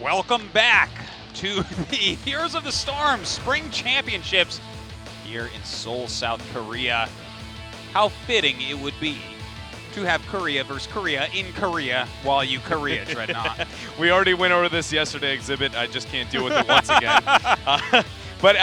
Welcome back to the Heroes of the Storm Spring Championships here in Seoul, South Korea. How fitting it would be to have Korea versus Korea in Korea while you Korea, Dreadnought. We already went over this yesterday, Exhibit. I just can't deal with it once again. But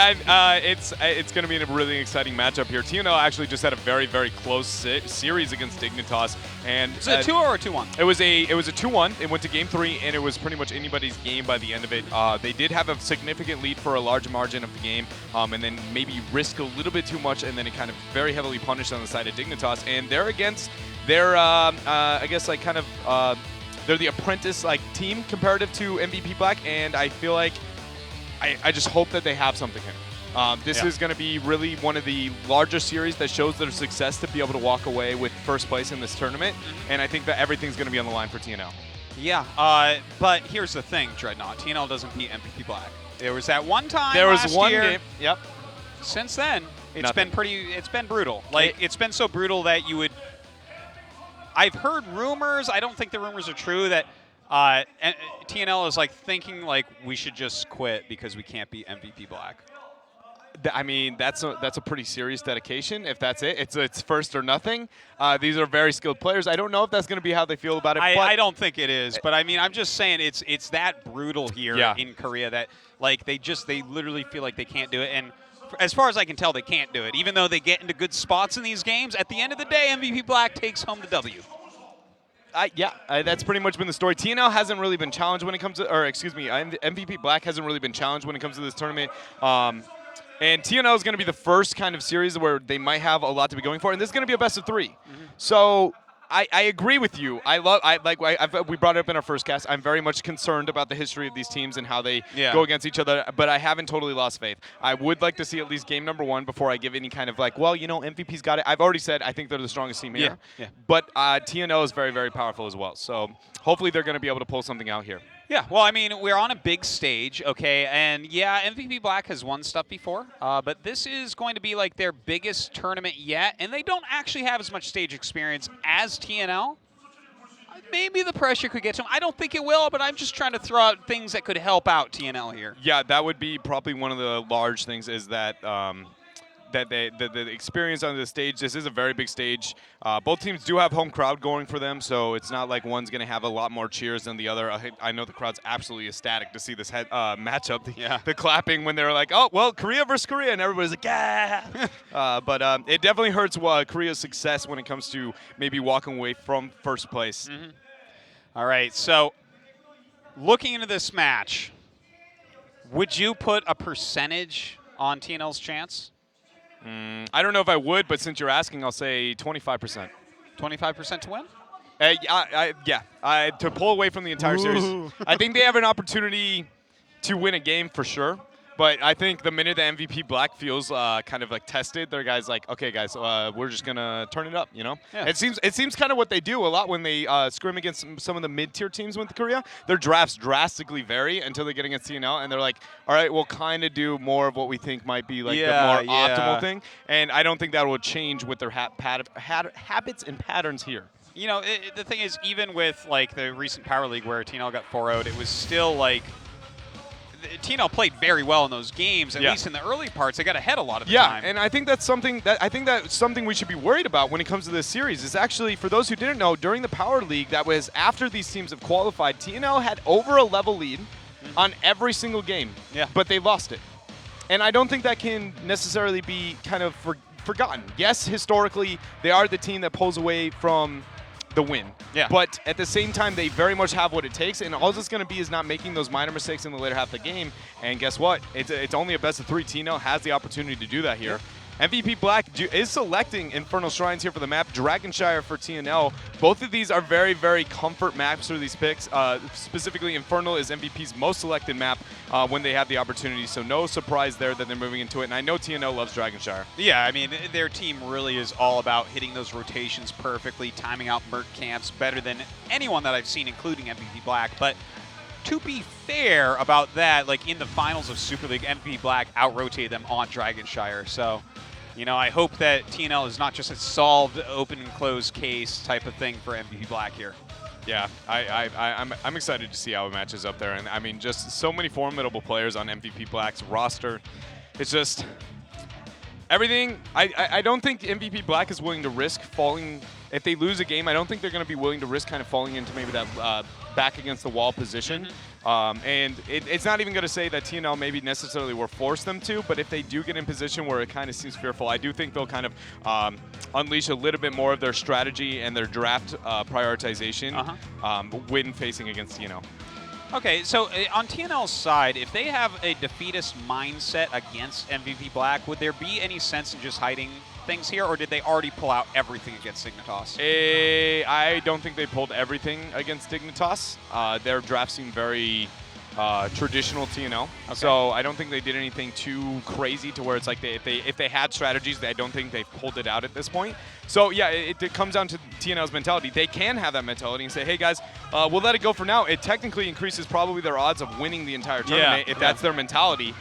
it's going to be a really exciting matchup here. TNL actually just had a very, very close series against Dignitas. And Was it a 2 or a 2-1? It was a 2-1. It went to Game 3, and it was pretty much anybody's game by the end of it. They did have a significant lead for a large margin of the game, and then maybe risk a little bit too much, and then it kind of very heavily punished on the side of Dignitas. And they're against their, I guess, like kind of, they're the apprentice like team comparative to MVP Black, and I feel like I just hope that they have something here. This is going to be really one of the larger series that shows their success to be able to walk away with first place in this tournament, and I think that everything's going to be on the line for TNL. Yeah, but here's the thing, Dreadnought. TNL doesn't beat MVP Black. There was that one time There was last one year. game. Yep. Since then, it's Nothing. been brutal. Like, it's been so brutal that you would. I've heard rumors. I don't think the rumors are true that TNL is like thinking like we should just quit because we can't beat MVP Black. I mean, that's a pretty serious dedication. If that's it, it's first or nothing. These are very skilled players. I don't know if that's going to be how they feel about it. I don't think it is, but I mean, I'm just saying it's that brutal here in Korea that like they literally feel like they can't do it. And as far as I can tell, they can't do it. Even though they get into good spots in these games, at the end of the day, MVP Black takes home the W. That's pretty much been the story. TNL hasn't really been challenged when it comes to, or excuse me, MVP Black hasn't really been challenged when it comes to this tournament. And TNL is going to be the first kind of series where they might have a lot to be going for, and this is going to be a best of 3. So I agree with you. We brought it up in our first cast. I'm very much concerned about the history of these teams and how they go against each other, but I haven't totally lost faith. I would like to see at least game number 1 before I give any kind of like, well, you know, MVP's got it. I've already said I think they're the strongest team here. But TNL is very, very powerful as well. So hopefully they're going to be able to pull something out here. Yeah, well, I mean, we're on a big stage, okay, and yeah, MVP Black has won stuff before, but this is going to be like their biggest tournament yet, and they don't actually have as much stage experience as TNL. Maybe the pressure could get to them. I don't think it will, but I'm just trying to throw out things that could help out TNL here. Yeah, that would be probably one of the large things is that the experience on the stage. This is a very big stage. Both teams do have home crowd going for them, so it's not like one's going to have a lot more cheers than the other. I know the crowd's absolutely ecstatic to see this matchup. The clapping when they're like, oh, well, Korea versus Korea, and everybody's like, yeah. But it definitely hurts Korea's success when it comes to maybe walking away from first place. All right, so looking into this match, would you put a percentage on TNL's chance? I don't know if I would, but since you're asking, I'll say 25%. 25% to win? To pull away from the entire series. I think they have an opportunity to win a game for sure. But I think the minute the MVP Black feels kind of like tested, their guys like, okay, guys, we're just gonna turn it up. You know, it seems kind of what they do a lot when they scrim against some of the mid-tier teams with Korea. Their drafts drastically vary until they get against TNL, and they're like, all right, we'll kind of do more of what we think might be like the more optimal thing. And I don't think that will change with their habits and patterns here. You know, the thing is, even with like the recent Power League where TNL got 4-0'd, it was still like. TNL played very well in those games, at least in the early parts. They got ahead a lot of the time. Yeah, and I think that's something we should be worried about when it comes to this series. Is actually, for those who didn't know, during the Power League, that was after these teams have qualified, TNL had over a level lead on every single game, but they lost it. And I don't think that can necessarily be kind of forgotten. Yes, historically, they are the team that pulls away from the win. But at the same time, they very much have what it takes, and all it's going to be is not making those minor mistakes in the later half of the game. And guess what? It's only a best of 3. TNL has the opportunity to do that here. MVP Black is selecting Infernal Shrines here for the map. Dragonshire for TNL. Both of these are very, very comfort maps for these picks. Specifically, Infernal is MVP's most selected map when they have the opportunity. So no surprise there that they're moving into it. And I know TNL loves Dragonshire. Yeah, I mean, their team really is all about hitting those rotations perfectly, timing out Merc camps better than anyone that I've seen, including MVP Black. But to be fair about that, like in the finals of Super League, MVP Black out-rotated them on Dragonshire. So, you know, I hope that TNL is not just a solved open and closed case type of thing for MVP Black here. Yeah, I'm excited to see how it matches up there. And I mean, just so many formidable players on MVP Black's roster. It's just everything. I don't think MVP Black is willing to risk falling. If they lose a game, I don't think they're going to be willing to risk kind of falling into maybe that back against the wall position. And it's not even going to say that TNL maybe necessarily will force them to, but if they do get in position where it kind of seems fearful, I do think they'll kind of unleash a little bit more of their strategy and their draft prioritization when facing against TNL. Okay, so on TNL's side, if they have a defeatist mindset against MVP Black, would there be any sense in just hiding things here, or did they already pull out everything against Dignitas? I don't think they pulled everything against Dignitas. Their draft seemed very traditional TNL, okay. So I don't think they did anything too crazy to where it's like if they had strategies, I don't think they've pulled it out at this point. So yeah, it comes down to TNL's mentality. They can have that mentality and say, hey guys, we'll let it go for now. It technically increases probably their odds of winning the entire tournament if that's their mentality.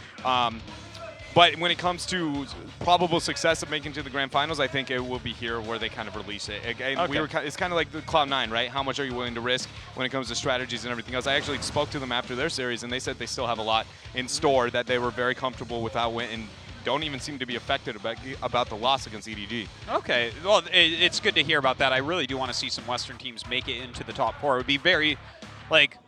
But when it comes to probable success of making it to the grand finals, I think it will be here where they kind of release it. Again, it's kind of like the Cloud9, right? How much are you willing to risk when it comes to strategies and everything else? I actually spoke to them after their series, and they said they still have a lot in store that they were very comfortable with how it went and don't even seem to be affected about the loss against EDG. Okay, well, it's good to hear about that. I really do want to see some Western teams make it into the top 4. It would be very, like,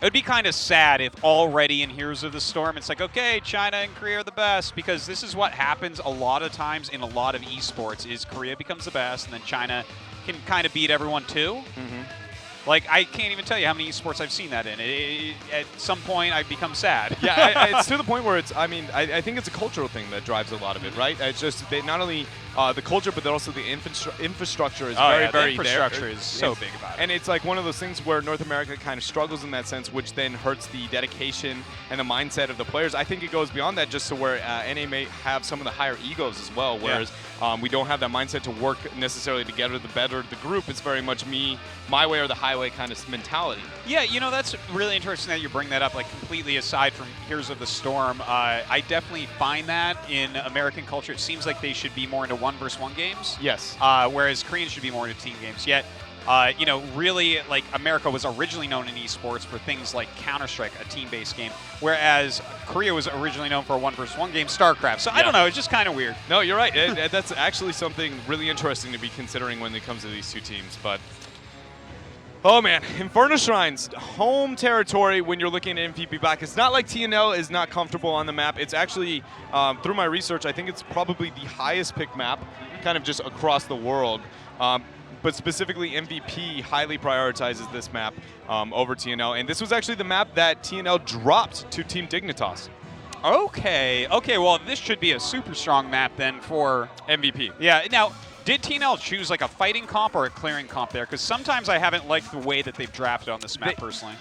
it would be kind of sad if already in Heroes of the Storm, it's like, okay, China and Korea are the best, because this is what happens a lot of times in a lot of esports, is Korea becomes the best, and then China can kind of beat everyone too. Like, I can't even tell you how many esports I've seen that in. At some point, I become sad. Yeah, it's to the point where it's, I mean, I think it's a cultural thing that drives a lot of it, right? It's just not only the culture, but then also the infrastructure is very the infrastructure there. is so big about it. And it's like one of those things where North America kind of struggles in that sense, which then hurts the dedication and the mindset of the players. I think it goes beyond that, just to where NA may have some of the higher egos as well, whereas we don't have that mindset to work necessarily together. The better the group, it's very much me, my way or the highway kind of mentality. Yeah, you know, that's really interesting that you bring that up, like completely aside from Heroes of the Storm. I definitely find that in American culture, it seems like they should be more into 1v1 games. Yes. Whereas Koreans should be more into team games. Yet, you know, really, like, America was originally known in esports for things like Counter-Strike, a team-based game, whereas Korea was originally known for a 1v1 game, StarCraft. So I don't know, it's just kind of weird. No, you're right. That's actually something really interesting to be considering when it comes to these two teams. But oh man, Inferno Shrines, home territory when you're looking at MVP Black. It's not like TNL is not comfortable on the map. It's actually, through my research, I think it's probably the highest pick map kind of just across the world. But specifically MVP highly prioritizes this map over TNL. And this was actually the map that TNL dropped to Team Dignitas. Okay, well, this should be a super strong map then for MVP. Yeah, now, did TNL choose like a fighting comp or a clearing comp there? Because sometimes I haven't liked the way that they've drafted on this map personally.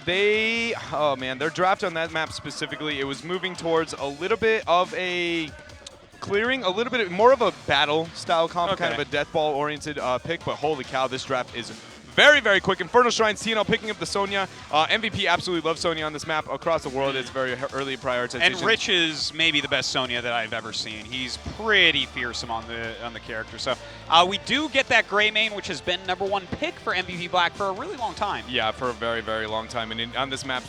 Oh man, their draft on that map specifically, it was moving towards a little bit of a clearing, a little bit more of a battle style comp, kind of a death ball oriented pick, but holy cow, this draft is very, very quick. Inferno Shrines, TNL picking up the Sonya. MVP absolutely loves Sonya on this map. Across the world, it's very early prioritization. And Rich is maybe the best Sonya that I've ever seen. He's pretty fearsome on the character. So we do get that gray main, which has been #1 pick for MVP Black for a really long time. Yeah, for a very, very long time. And on this map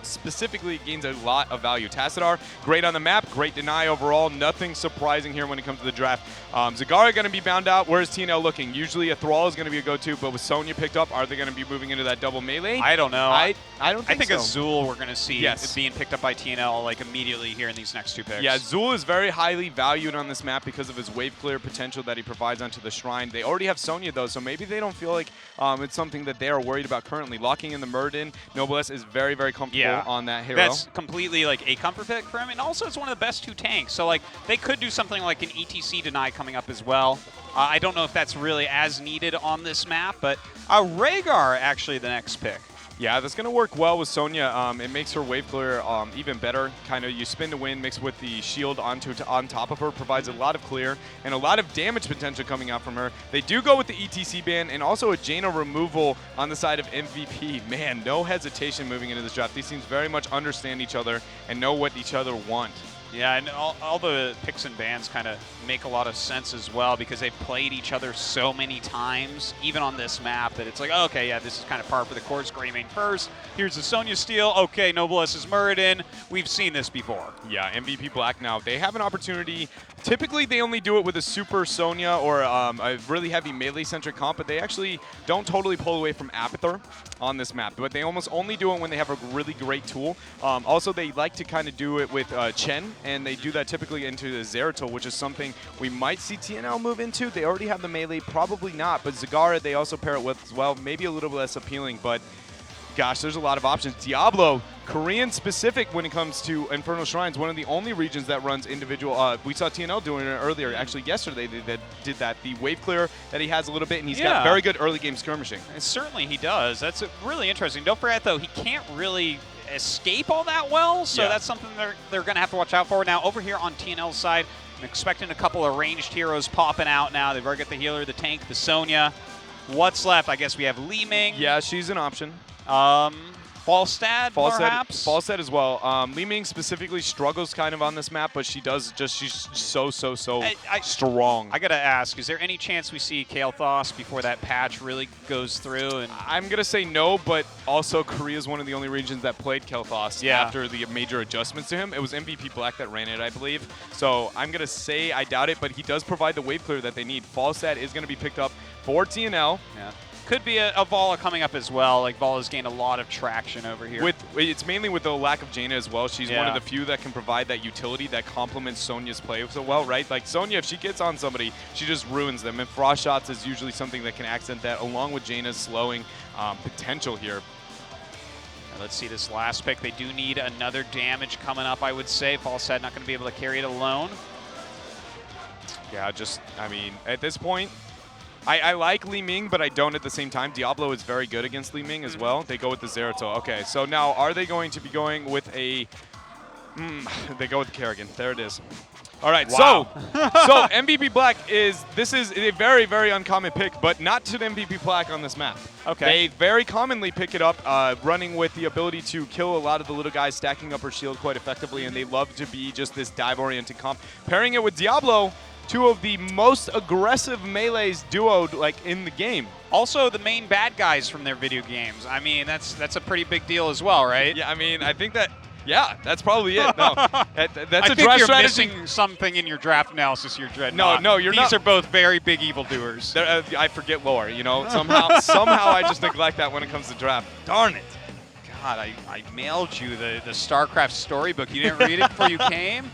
specifically, it gains a lot of value. Tassadar, great on the map, great deny overall. Nothing surprising here when it comes to the draft. Zagara going to be bound out. Where's TNL looking? Usually a Thrall is going to be a go-to, but with Sonya picked up, are they going to be moving into that double melee? I don't know. I don't think so. Azul we're going to see being picked up by TNL like immediately here in these next 2 picks. Yeah, Azul is very highly valued on this map because of his wave clear potential that he provides onto the Shrine. They already have Sonya though, so maybe they don't feel like it's something that they are worried about currently. Locking in the Murden, Noblesse is very, very comfortable on that hero. That's completely like a comfort pick for him, and also it's one of the best 2 tanks. So like they could do something like an ETC deny coming up as well. I don't know if that's really as needed on this map, but Rhaegar actually the next pick. Yeah, that's going to work well with Sonya. It makes her wave clear even better. Kind of you spin to win, mixed with the shield on top of her, provides a lot of clear and a lot of damage potential coming out from her. They do go with the ETC ban and also a Jaina removal on the side of MVP. Man, no hesitation moving into this draft. These teams very much understand each other and know what each other want. Yeah, and all the picks and bans kind of make a lot of sense as well because they've played each other so many times, even on this map, that it's like, oh, okay, yeah, this is kind of par for the course. Gray main first. Here's the Sonya steal. Okay, Noblesse is Muradin. We've seen this before. Yeah, MVP Black now. They have an opportunity. Typically, they only do it with a super Sonya or a really heavy melee-centric comp, but they actually don't totally pull away from Apather on this map. But they almost only do it when they have a really great tool. Also, they like to kind of do it with Chen, and they do that typically into the Zeratul, which is something we might see TNL move into. They already have the melee, probably not, but Zagara they also pair it with as well. Maybe a little bit less appealing, but gosh, there's a lot of options. Diablo, Korean specific when it comes to Infernal Shrines, one of the only regions that runs individual. We saw TNL doing it earlier, actually yesterday they did that. The wave clear that he has a little bit, and he's got very good early game skirmishing. And certainly he does. That's really interesting. Don't forget, though, he can't really escape all that well, so that's something they're going to have to watch out for. Now, over here on TNL's side, I'm expecting a couple of ranged heroes popping out now. They've already got the healer, the tank, the Sonya. What's left? I guess we have Li Ming. Yeah, she's an option. Falstad, perhaps? Falstad as well. Li Ming specifically struggles kind of on this map, but she's so strong. I gotta ask, is there any chance we see Kael'thas before that patch really goes through? And I'm gonna say no, but also Korea is one of the only regions that played Kael'thas after the major adjustments to him. It was MVP Black that ran it, I believe. So I'm gonna say I doubt it, but he does provide the wave clear that they need. Falstad is gonna be picked up for TNL. Yeah. Could be a Vala coming up as well. Like, Vala's gained a lot of traction over here. It's mainly with the lack of Jaina as well. She's one of the few that can provide that utility that complements Sonya's play so well, right? Like, Sonya, if she gets on somebody, she just ruins them. And Frost Shots is usually something that can accent that, along with Jaina's slowing potential here. Let's see this last pick. They do need another damage coming up, I would say. Falstad not going to be able to carry it alone. Yeah, I mean, at this point, I like Li Ming, but I don't at the same time. Diablo is very good against Li Ming as well. They go with the Zeratul. Okay, so now are they going to be going with a... they go with the Kerrigan. There it is. All right, wow. so MVP Black this is a very, very uncommon pick, but not to the MVP Black on this map. Okay. They very commonly pick it up, running with the ability to kill a lot of the little guys, stacking up her shield quite effectively, and they love to be just this dive-oriented comp. Pairing it with Diablo, two of the most aggressive melees duoed like in the game. Also, the main bad guys from their video games. I mean, that's a pretty big deal as well, right? Yeah, I mean, I think that. Yeah, that's probably it. No, that's a draft you're strategy. Missing something in your draft analysis here, Dreadnought. No, you're not. These are both very big evildoers. I forget lore, you know. Somehow I just neglect that when it comes to draft. Darn it. God, I mailed you the StarCraft storybook. You didn't read it before you came?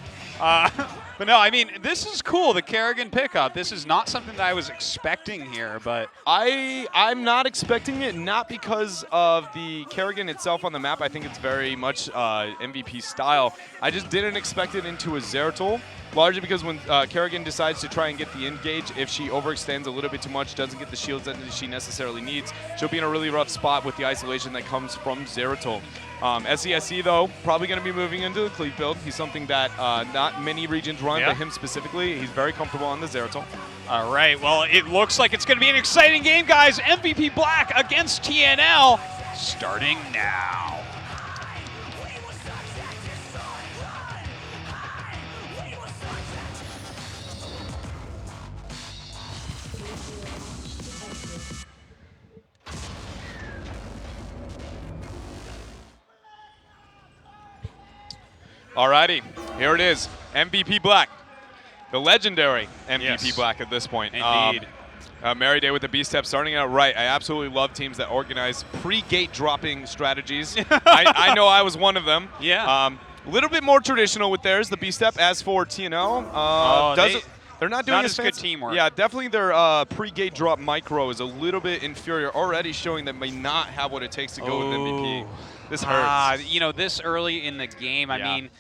But no, I mean, this is cool, the Kerrigan pickup. This is not something that I was expecting here, but... I'm not expecting it, not because of the Kerrigan itself on the map. I think it's very much MVP style. I just didn't expect it into a Zeratul, largely because when Kerrigan decides to try and get the engage, if she overextends a little bit too much, doesn't get the shields that she necessarily needs, she'll be in a really rough spot with the isolation that comes from Zeratul. SESC, though, probably going to be moving into the Cleave build. He's something that not many regions run, but him specifically, he's very comfortable on the Zeratul. All right, well, it looks like it's going to be an exciting game, guys. MVP Black against TNL, starting now. Alrighty, here it is, MVP Black, the legendary MVP Black at this point. Indeed. Mary Day with the B-step starting out right. I absolutely love teams that organize pre-gate dropping strategies. I know I was one of them. Yeah. A little bit more traditional with theirs, the B-step. As for TNL, they're not doing as good teamwork. Yeah, definitely their pre-gate drop micro is a little bit inferior, already showing that may not have what it takes to go with MVP. This hurts. You know, this early in the game, I mean,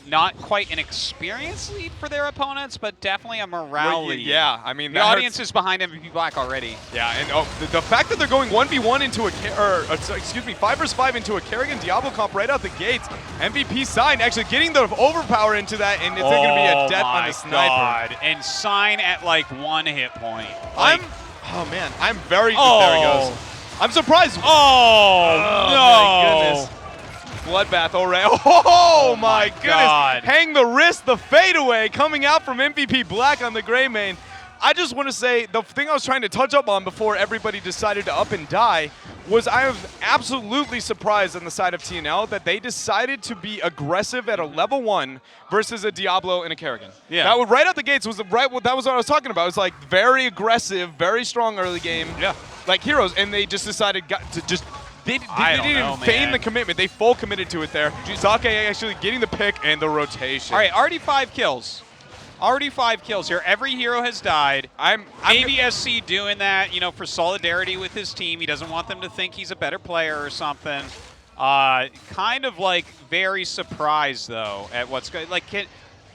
not quite an experience lead for their opponents, but definitely a morale lead. Yeah, I mean, the audience is behind MVP Black already. Yeah, and the fact that they're going 1v1 into a, 5 vs 5 into a Kerrigan Diablo comp right out the gates. MVP Sign actually getting the overpower into that, and it's going to be a death on the sniper. God. And Sign at like 1 hit point. Like, oh man, I'm very. There he goes. I'm surprised. Oh, no. My goodness. bloodbath already. Oh my goodness. God. Hang the wrist, the fadeaway coming out from MVP Black on the gray main. I just want to say the thing I was trying to touch up on before everybody decided to up and die was I was absolutely surprised on the side of TNL that they decided to be aggressive at a level 1 versus a Diablo and a Kerrigan. Yeah. That was right out the gates that was what I was talking about. It was like very aggressive, very strong early game. Yeah. Like heroes, and they just decided they didn't even feign the commitment. They full committed to it there. Sake actually getting the pick and the rotation. All right, already 5 kills. Already 5 kills here. Every hero has died. Maybe SC doing that, you know, for solidarity with his team. He doesn't want them to think he's a better player or something. Kind of like very surprised though at what's going. Like,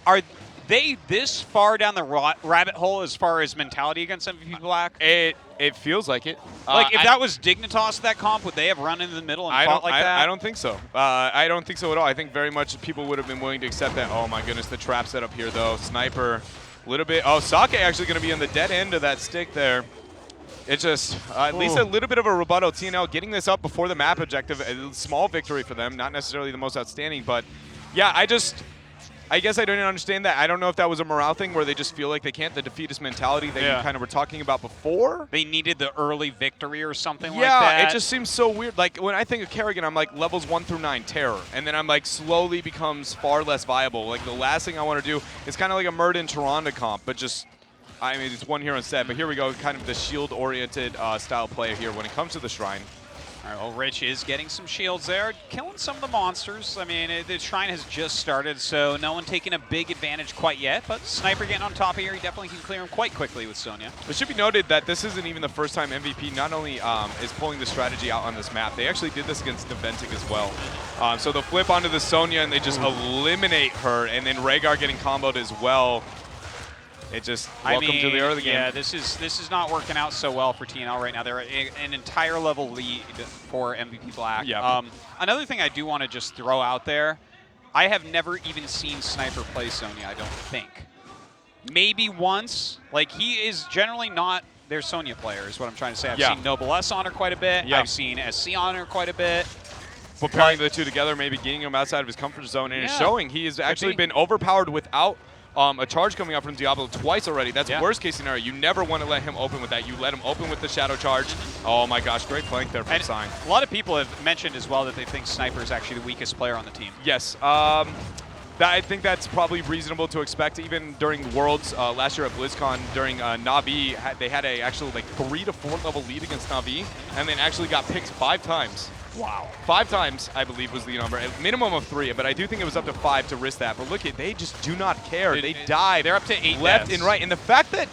are they this far down the rabbit hole as far as mentality against MVP Black? It feels like it. Like, if that was Dignitas, that comp, would they have run into the middle and fought like that? I don't think so. I don't think so at all. I think very much people would have been willing to accept that. Oh my goodness, the trap setup here though. Sniper, a little bit. Oh, Sake actually going to be on the dead end of that stick there. It's just at least a little bit of a rebuttal. TNL getting this up before the map objective. A small victory for them. Not necessarily the most outstanding, but yeah, I guess I don't understand that. I don't know if that was a morale thing where they just feel like they can't, the defeatist mentality that you kind of were talking about before. They needed the early victory or something like that. that. Yeah, it just seems so weird. Like, when I think of Kerrigan, I'm like levels 1 through 9, terror. And then I'm like slowly becomes far less viable. Like, the last thing I want to do is kind of like a Murd in Toronto comp, but just, I mean, it's one hero instead. But here we go, kind of the shield-oriented style play here when it comes to the Shrine. All right, well, Rich is getting some shields there, killing some of the monsters. I mean, the Shrine has just started, so no one taking a big advantage quite yet, but Sniper getting on top of here, he definitely can clear him quite quickly with Sonya. It should be noted that this isn't even the first time MVP not only is pulling the strategy out on this map, they actually did this against Naventic as well. So they'll flip onto the Sonya and they just eliminate her, and then Rhaegar getting comboed as well. It just, welcome to the early game. Yeah, this is not working out so well for TNL right now. They're an entire level lead for MVP Black. Yeah. Another thing I do want to just throw out there, I have never even seen Sniper play Sonya, I don't think. Maybe once. Like, he is generally not their Sonya player, is what I'm trying to say. I've seen Noble S on her quite a bit. Yeah. I've seen SC on her quite a bit. But pairing the two together, maybe getting him outside of his comfort zone, and it's showing he has actually been overpowered without a charge coming out from Diablo twice already. That's worst case scenario. You never want to let him open with that. You let him open with the shadow charge. Oh my gosh, great flank there from Sign. A lot of people have mentioned as well that they think Sniper is actually the weakest player on the team. Yes. I think that's probably reasonable to expect. Even during Worlds last year at BlizzCon, during Na'Vi, they had a actual like 3 to 4 level lead against Na'Vi, and then actually got picked 5 times. Wow. 5 times, I believe, was the number. A minimum of 3, but I do think it was up to 5 to risk that. But look, they just do not care. They dive. They're up to 8 left deaths. and right. And the fact that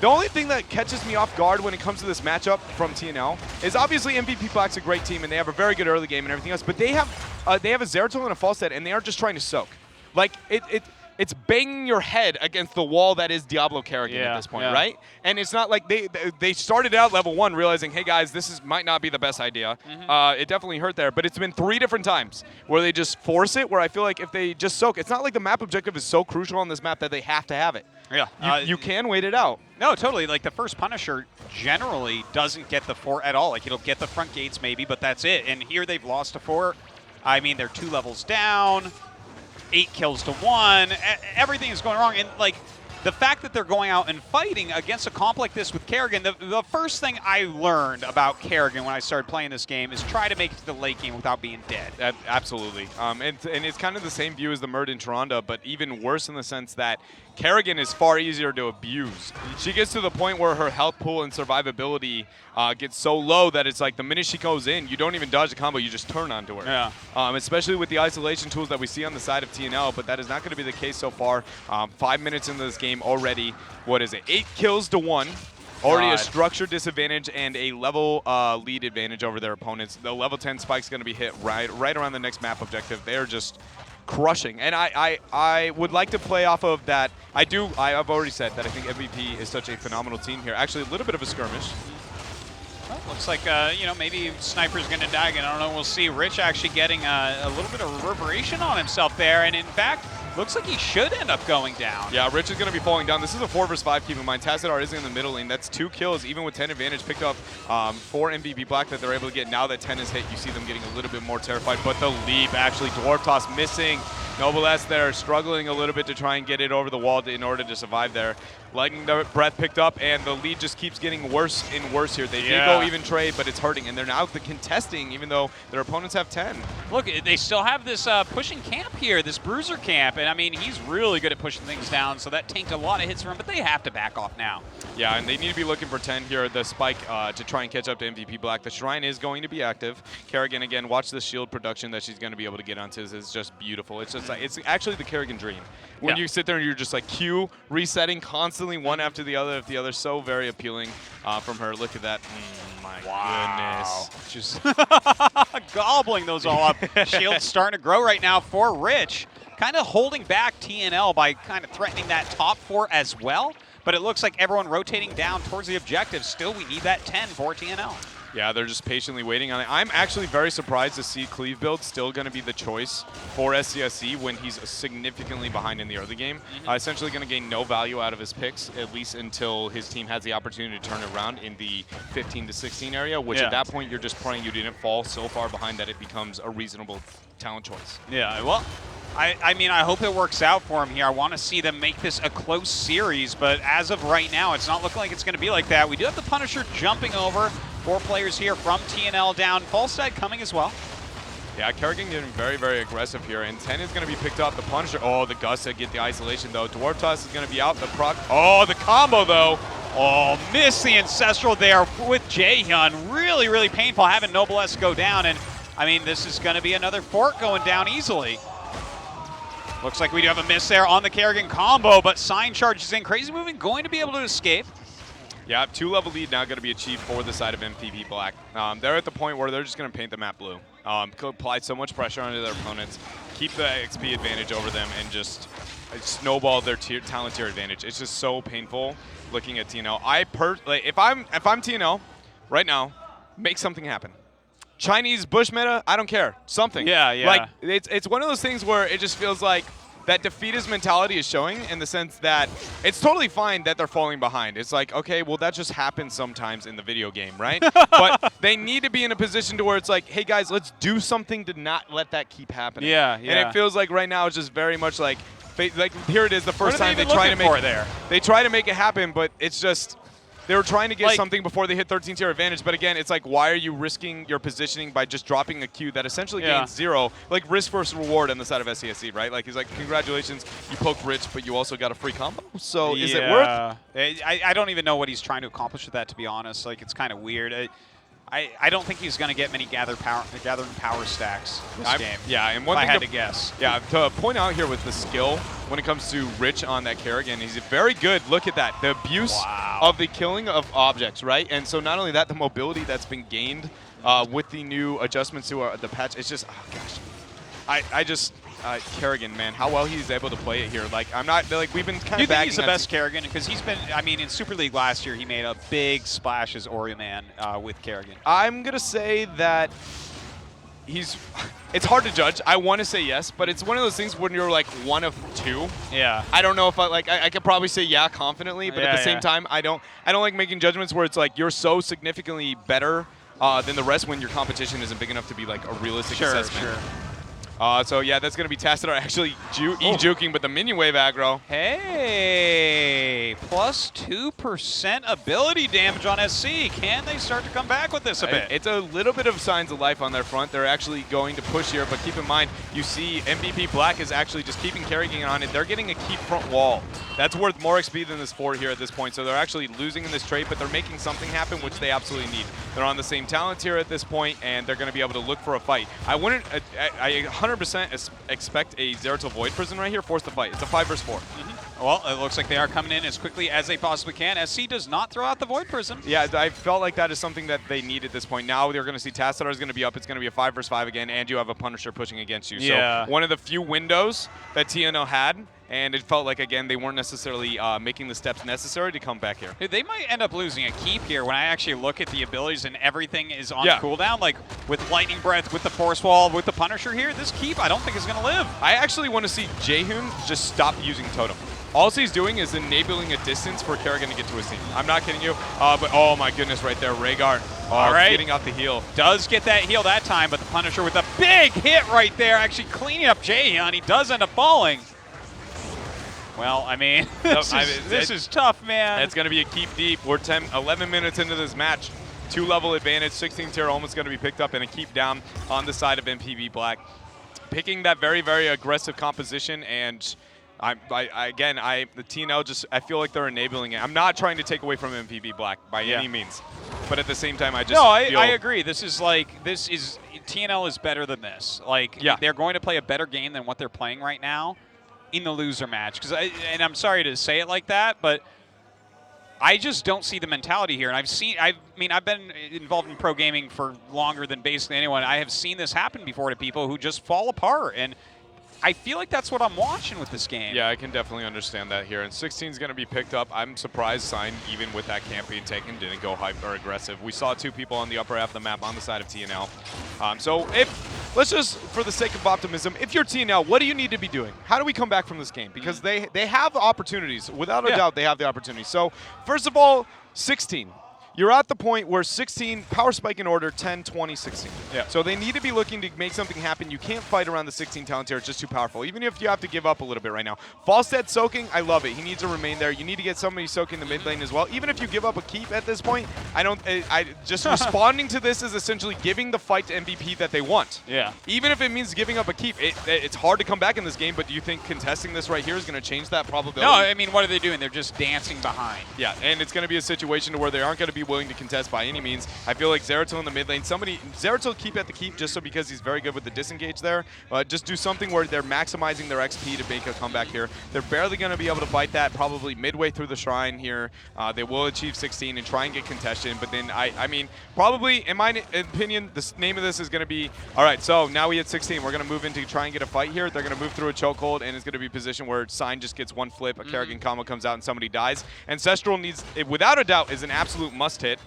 the only thing that catches me off guard when it comes to this matchup from TNL is obviously MVP Black's a great team, and they have a very good early game and everything else, but they have a Zeratul and a Falstad, and they aren't just trying to soak. Like, it's banging your head against the wall that is Diablo Kerrigan at this point, right? And it's not like they started out level 1 realizing, hey guys, this might not be the best idea. It definitely hurt there, but it's been 3 different times where they just force it, where I feel like if they just soak, it's not like the map objective is so crucial on this map that they have to have it. Yeah. You can wait it out. No, totally. Like, the first Punisher generally doesn't get the fort at all. Like, it'll get the front gates maybe, but that's it. And here they've lost a fort. I mean, they're 2 levels down. 8 kills to 1. Everything is going wrong. And, like, the fact that they're going out and fighting against a comp like this with Kerrigan, the first thing I learned about Kerrigan when I started playing this game is try to make it to the late game without being dead. Absolutely. And it's kind of the same view as the Murd in Toronto, but even worse in the sense that Kerrigan is far easier to abuse. She gets to the point where her health pool and survivability gets so low that it's like the minute she goes in, you don't even dodge the combo, you just turn onto her. Yeah. Especially with the isolation tools that we see on the side of TNL, but that is not going to be the case so far. 5 minutes into this game already, what is it, 8 kills to 1. Already a structure disadvantage and a level lead advantage over their opponents. The level 10 spike's going to be hit right around the next map objective. They're just crushing. And I would like to play off of that. I've already said that I think MVP is such a phenomenal team here. Actually, a little bit of a skirmish. Well, looks like, you know, maybe Sniper's going to die again. I don't know. We'll see. Rich actually getting a little bit of reverberation on himself there. And in fact, Looks like he should end up going down. Yeah, Rich is going to be falling down. This is a 4 versus 5, keep in mind. Tassadar is in the middle lane. That's 2 kills, even with 10 advantage picked up for MVP Black that they're able to get. Now that 10 is hit, you see them getting a little bit more terrified. But the leap, actually, Dwarf Toss missing. Noblesse there struggling a little bit to try and get it over the wall in order to survive there. Lightning breath picked up, and the lead just keeps getting worse and worse here. They did go even trade, but it's hurting, and they're now contesting, even though their opponents have 10. Look, they still have this pushing camp here, this bruiser camp, and I mean, he's really good at pushing things down, so that tanked a lot of hits for him, but they have to back off now. Yeah, and they need to be looking for 10 here, the spike, to try and catch up to MVP Black. The Shrine is going to be active. Kerrigan, again, watch the shield production that she's going to be able to get onto. It's just beautiful. It's just like, it's actually the Kerrigan dream. When you sit there and you're just like Q, resetting constantly one after the other, so very appealing from her. Look at that. My goodness. Just gobbling those all up. Shield's starting to grow right now for Rich. Kind of holding back TNL by kind of threatening that top 4 as well. But it looks like everyone rotating down towards the objective. Still, we need that 10 for TNL. Yeah, they're just patiently waiting on it. I'm actually very surprised to see Cleave build still going to be the choice for SCSC when he's significantly behind in the early game. Essentially going to gain no value out of his picks, at least until his team has the opportunity to turn it around in the 15 to 16 area, which at that point you're just praying you didn't fall so far behind that it becomes a reasonable talent choice. Yeah, well, I mean, I hope it works out for him here. I want to see them make this a close series, but as of right now, it's not looking like it's going to be like that. We do have the Punisher jumping over. 4 players here from TNL down. Falstad coming as well. Yeah, Kerrigan getting very, very aggressive here, and 10 is going to be picked up. The Punisher, oh, the Gusta get the isolation, though. Dwarf Toss is going to be out. The proc, oh, the combo, though. Oh, miss the Ancestral there with Jaehyun. Really, really painful having Noblesse go down, and I mean, this is going to be another fort going down easily. Looks like we do have a miss there on the Kerrigan combo, but Sign charges in. Crazy Moving going to be able to escape. Yeah, 2-level lead now going to be achieved for the side of MVP Black. They're at the point where they're just going to paint the map blue. Apply so much pressure onto their opponents, keep the XP advantage over them, and just snowball their talent tier advantage. It's just so painful looking at TNL. If I'm TNL right now, make something happen. Chinese Bush meta, I don't care. Something. Yeah. Like it's one of those things where it just feels like that defeatist mentality is showing in the sense that it's totally fine that they're falling behind. It's like, okay, well, that just happens sometimes in the video game, right? But they need to be in a position to where it's like, hey, guys, let's do something to not let that keep happening. Yeah. And it feels like right now it's just very much like here it is, the first time they try to make there? They try to make it happen, but it's just they were trying to get something before they hit 13 tier advantage. But again, it's like, why are you risking your positioning by just dropping a Q that essentially gains 0? Like risk versus reward on the side of SCSC, right? Like he's like, congratulations, you poked Rich, but you also got a free combo. So is it worth? I don't even know what he's trying to accomplish with that, to be honest. Like, it's kind of weird. I don't think he's going to get many gathering power stacks this game. Yeah, and one thing I had to guess. Yeah, to point out here with the skill when it comes to Rich on that Kerrigan, he's very good. Look at that, the abuse of the killing of objects, right? And so not only that, the mobility that's been gained with the new adjustments to the patch. It's just, oh gosh, Kerrigan, man, how well he's able to play it here. Like, I'm not, like, we've been kind of bagging. You think he's the best Kerrigan? Because he's been, I mean, in Super League last year, he made a big splash as Ori Man with Kerrigan. I'm going to say that it's hard to judge. I want to say yes, but it's one of those things when you're like 1 of 2. Yeah. I don't know if I could probably say yeah confidently, but at the same time, I don't like making judgments where it's like you're so significantly better than the rest when your competition isn't big enough to be like a realistic assessment. So yeah, that's going to be Tassadar actually juking, but the minion wave aggro. Hey, plus 2% ability damage on SC. Can they start to come back with this a bit? It's a little bit of signs of life on their front. They're actually going to push here, but keep in mind, you see MVP Black is actually just keeping Kerrigan on it. They're getting a keep front wall. That's worth more XP than this fort here at this point. So they're actually losing in this trade, but they're making something happen, which they absolutely need. They're on the same talent tier at this point, and they're going to be able to look for a fight. I 100% expect a Zeratul Void Prison right here. Force the fight. It's a 5 versus 4. Well, it looks like they are coming in as quickly as they possibly can. SC does not throw out the Void Prism. Yeah, I felt like that is something that they need at this point. Now they're going to see Tassadar is going to be up. It's going to be a 5 versus 5 again, and you have a Punisher pushing against you. Yeah. So one of the few windows that TNL had, and it felt like, again, they weren't necessarily making the steps necessary to come back here. Dude, they might end up losing a keep here when I actually look at the abilities and everything is on cooldown. Like with Lightning Breath, with the Force Wall, with the Punisher here, this keep I don't think is going to live. I actually want to see Jaehoon just stop using Totem. All he's doing is enabling a distance for Kerrigan to get to his team. I'm not kidding you. But oh my goodness, right there, Rhaegar. All right. Getting out the heal. Does get that heal that time, but the Punisher with a big hit right there, actually cleaning up Jaehyun. He does end up falling. Well, I mean, this is tough, man. It's going to be a keep deep. We're 11 minutes into this match. 2-level advantage, 16 tier almost going to be picked up, and a keep down on the side of MPB Black. Picking that very, very aggressive composition, and the TNL just, I feel like they're enabling it. I'm not trying to take away from MPB Black by any means, but at the same time, I just I agree. TNL is better than this. Like, they're going to play a better game than what they're playing right now in the loser match. And I'm sorry to say it like that, but I just don't see the mentality here. And I've been involved in pro gaming for longer than basically anyone. I have seen this happen before to people who just fall apart. And I feel like that's what I'm watching with this game. Yeah, I can definitely understand that here. And 16 is going to be picked up. I'm surprised Sign, even with that camp being taken, didn't go hype or aggressive. We saw 2 people on the upper half of the map on the side of TNL. Let's just, for the sake of optimism, if you're TNL, what do you need to be doing? How do we come back from this game? Because they have opportunities. Without a doubt, they have the opportunity. So, first of all, 16. You're at the point where 16, power spike in order, 10, 20, 16. Yeah. So they need to be looking to make something happen. You can't fight around the 16 talent tier. It's just too powerful, even if you have to give up a little bit right now. Falstead soaking, I love it. He needs to remain there. You need to get somebody soaking the mid lane as well. Even if you give up a keep at this point, just responding to this is essentially giving the fight to MVP that they want. Yeah. Even if it means giving up a keep, it's hard to come back in this game, but do you think contesting this right here is going to change that probability? No, I mean, what are they doing? They're just dancing behind. Yeah, and it's going to be a situation where they aren't going to be willing to contest by any means. I feel like Zeratul in the mid lane, Zeratul keep at the keep just so because he's very good with the disengage there. Just do something where they're maximizing their XP to make a comeback here. They're barely going to be able to fight that probably midway through the shrine here. They will achieve 16 and try and get contested, but then I mean, probably, in my opinion, the name of this is going to be, all right, so now we hit 16. We're going to move into try and get a fight here. They're going to move through a chokehold, and it's going to be a position where Sign just gets one flip, a Kerrigan combo comes out, and somebody dies. Ancestral needs, without a doubt, is an absolute must hit.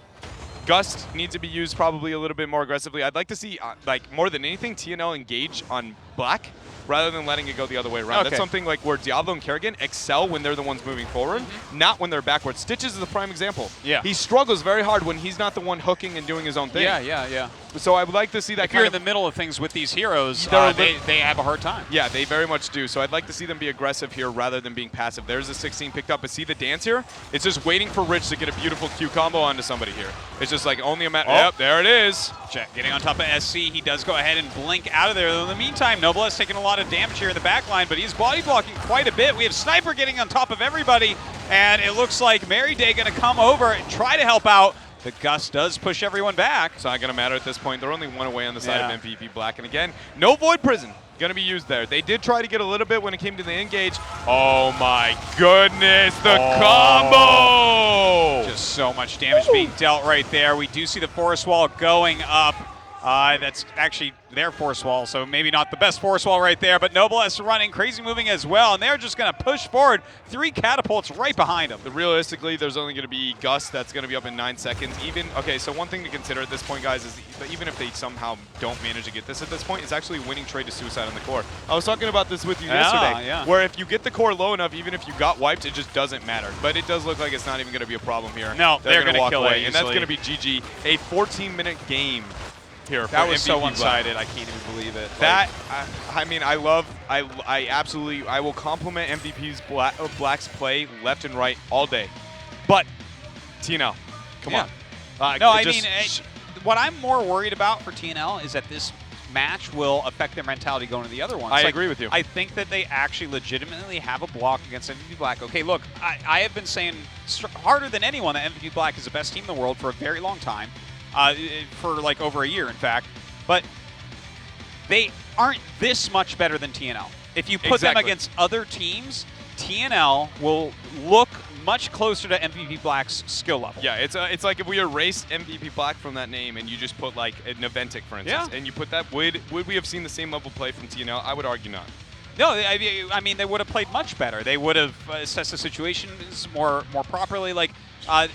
Gust needs to be used probably a little bit more aggressively. I'd like to see, like, more than anything, TNL engage on Black rather than letting it go the other way around. Okay. That's something like where Diablo and Kerrigan excel when they're the ones moving forward, not when they're backwards. Stitches is a prime example. Yeah. He struggles very hard when he's not the one hooking and doing his own thing. Yeah. So I would like to see that if you're in the middle of things with these heroes, they have a hard time. Yeah, they very much do. So I'd like to see them be aggressive here rather than being passive. There's a 16 picked up, but see the dance here? It's just waiting for Rich to get a beautiful Q combo onto somebody here. It's just like only a matter. Oh. Yep, there it is. Check. Getting on top of SC, he does go ahead and blink out of there. In the meantime, Noblesse taking a lot of damage here in the back line, but he's body blocking quite a bit. We have Sniper getting on top of everybody, and it looks like Mary Day going to come over and try to help out. The Gust does push everyone back. It's not going to matter at this point. They're only one away on the side of MVP Black. And again, no Void Prison going to be used there. They did try to get a little bit when it came to the engage. Oh my goodness, the combo! Just so much damage being dealt right there. We do see the Force Wall going up. That's actually their Force Wall, so maybe not the best Force Wall right there, but Noblesse running, crazy moving as well, and they're just going to push forward. 3 catapults right behind them. Realistically, there's only going to be Gust that's going to be up in 9 seconds. Okay, so one thing to consider at this point, guys, is that even if they somehow don't manage to get this at this point, it's actually winning trade to Suicide on the core. I was talking about this with you yesterday, where if you get the core low enough, even if you got wiped, it just doesn't matter. But it does look like it's not even going to be a problem here. No, they're going to walk kill away, it and that's going to be GG. A 14-minute game here. That was so one-sided. I can't even believe it. That I mean, I will compliment MVP's Black's play left and right all day. But TNL, come on. No, I mean, what I'm more worried about for TNL is that this match will affect their mentality going to the other ones. I agree with you. I think that they actually legitimately have a block against MVP Black. Okay, look, I have been saying harder than anyone that MVP Black is the best team in the world for a very long time. For like over a year, in fact. But they aren't this much better than TNL. If you put them against other teams, TNL will look much closer to MVP Black's skill level. Yeah, it's like if we erased MVP Black from that name and you just put like an Aventic, for instance, and you put that, would we have seen the same level play from TNL? I would argue not. No, I mean, they would have played much better. They would have assessed the situations more properly. Like,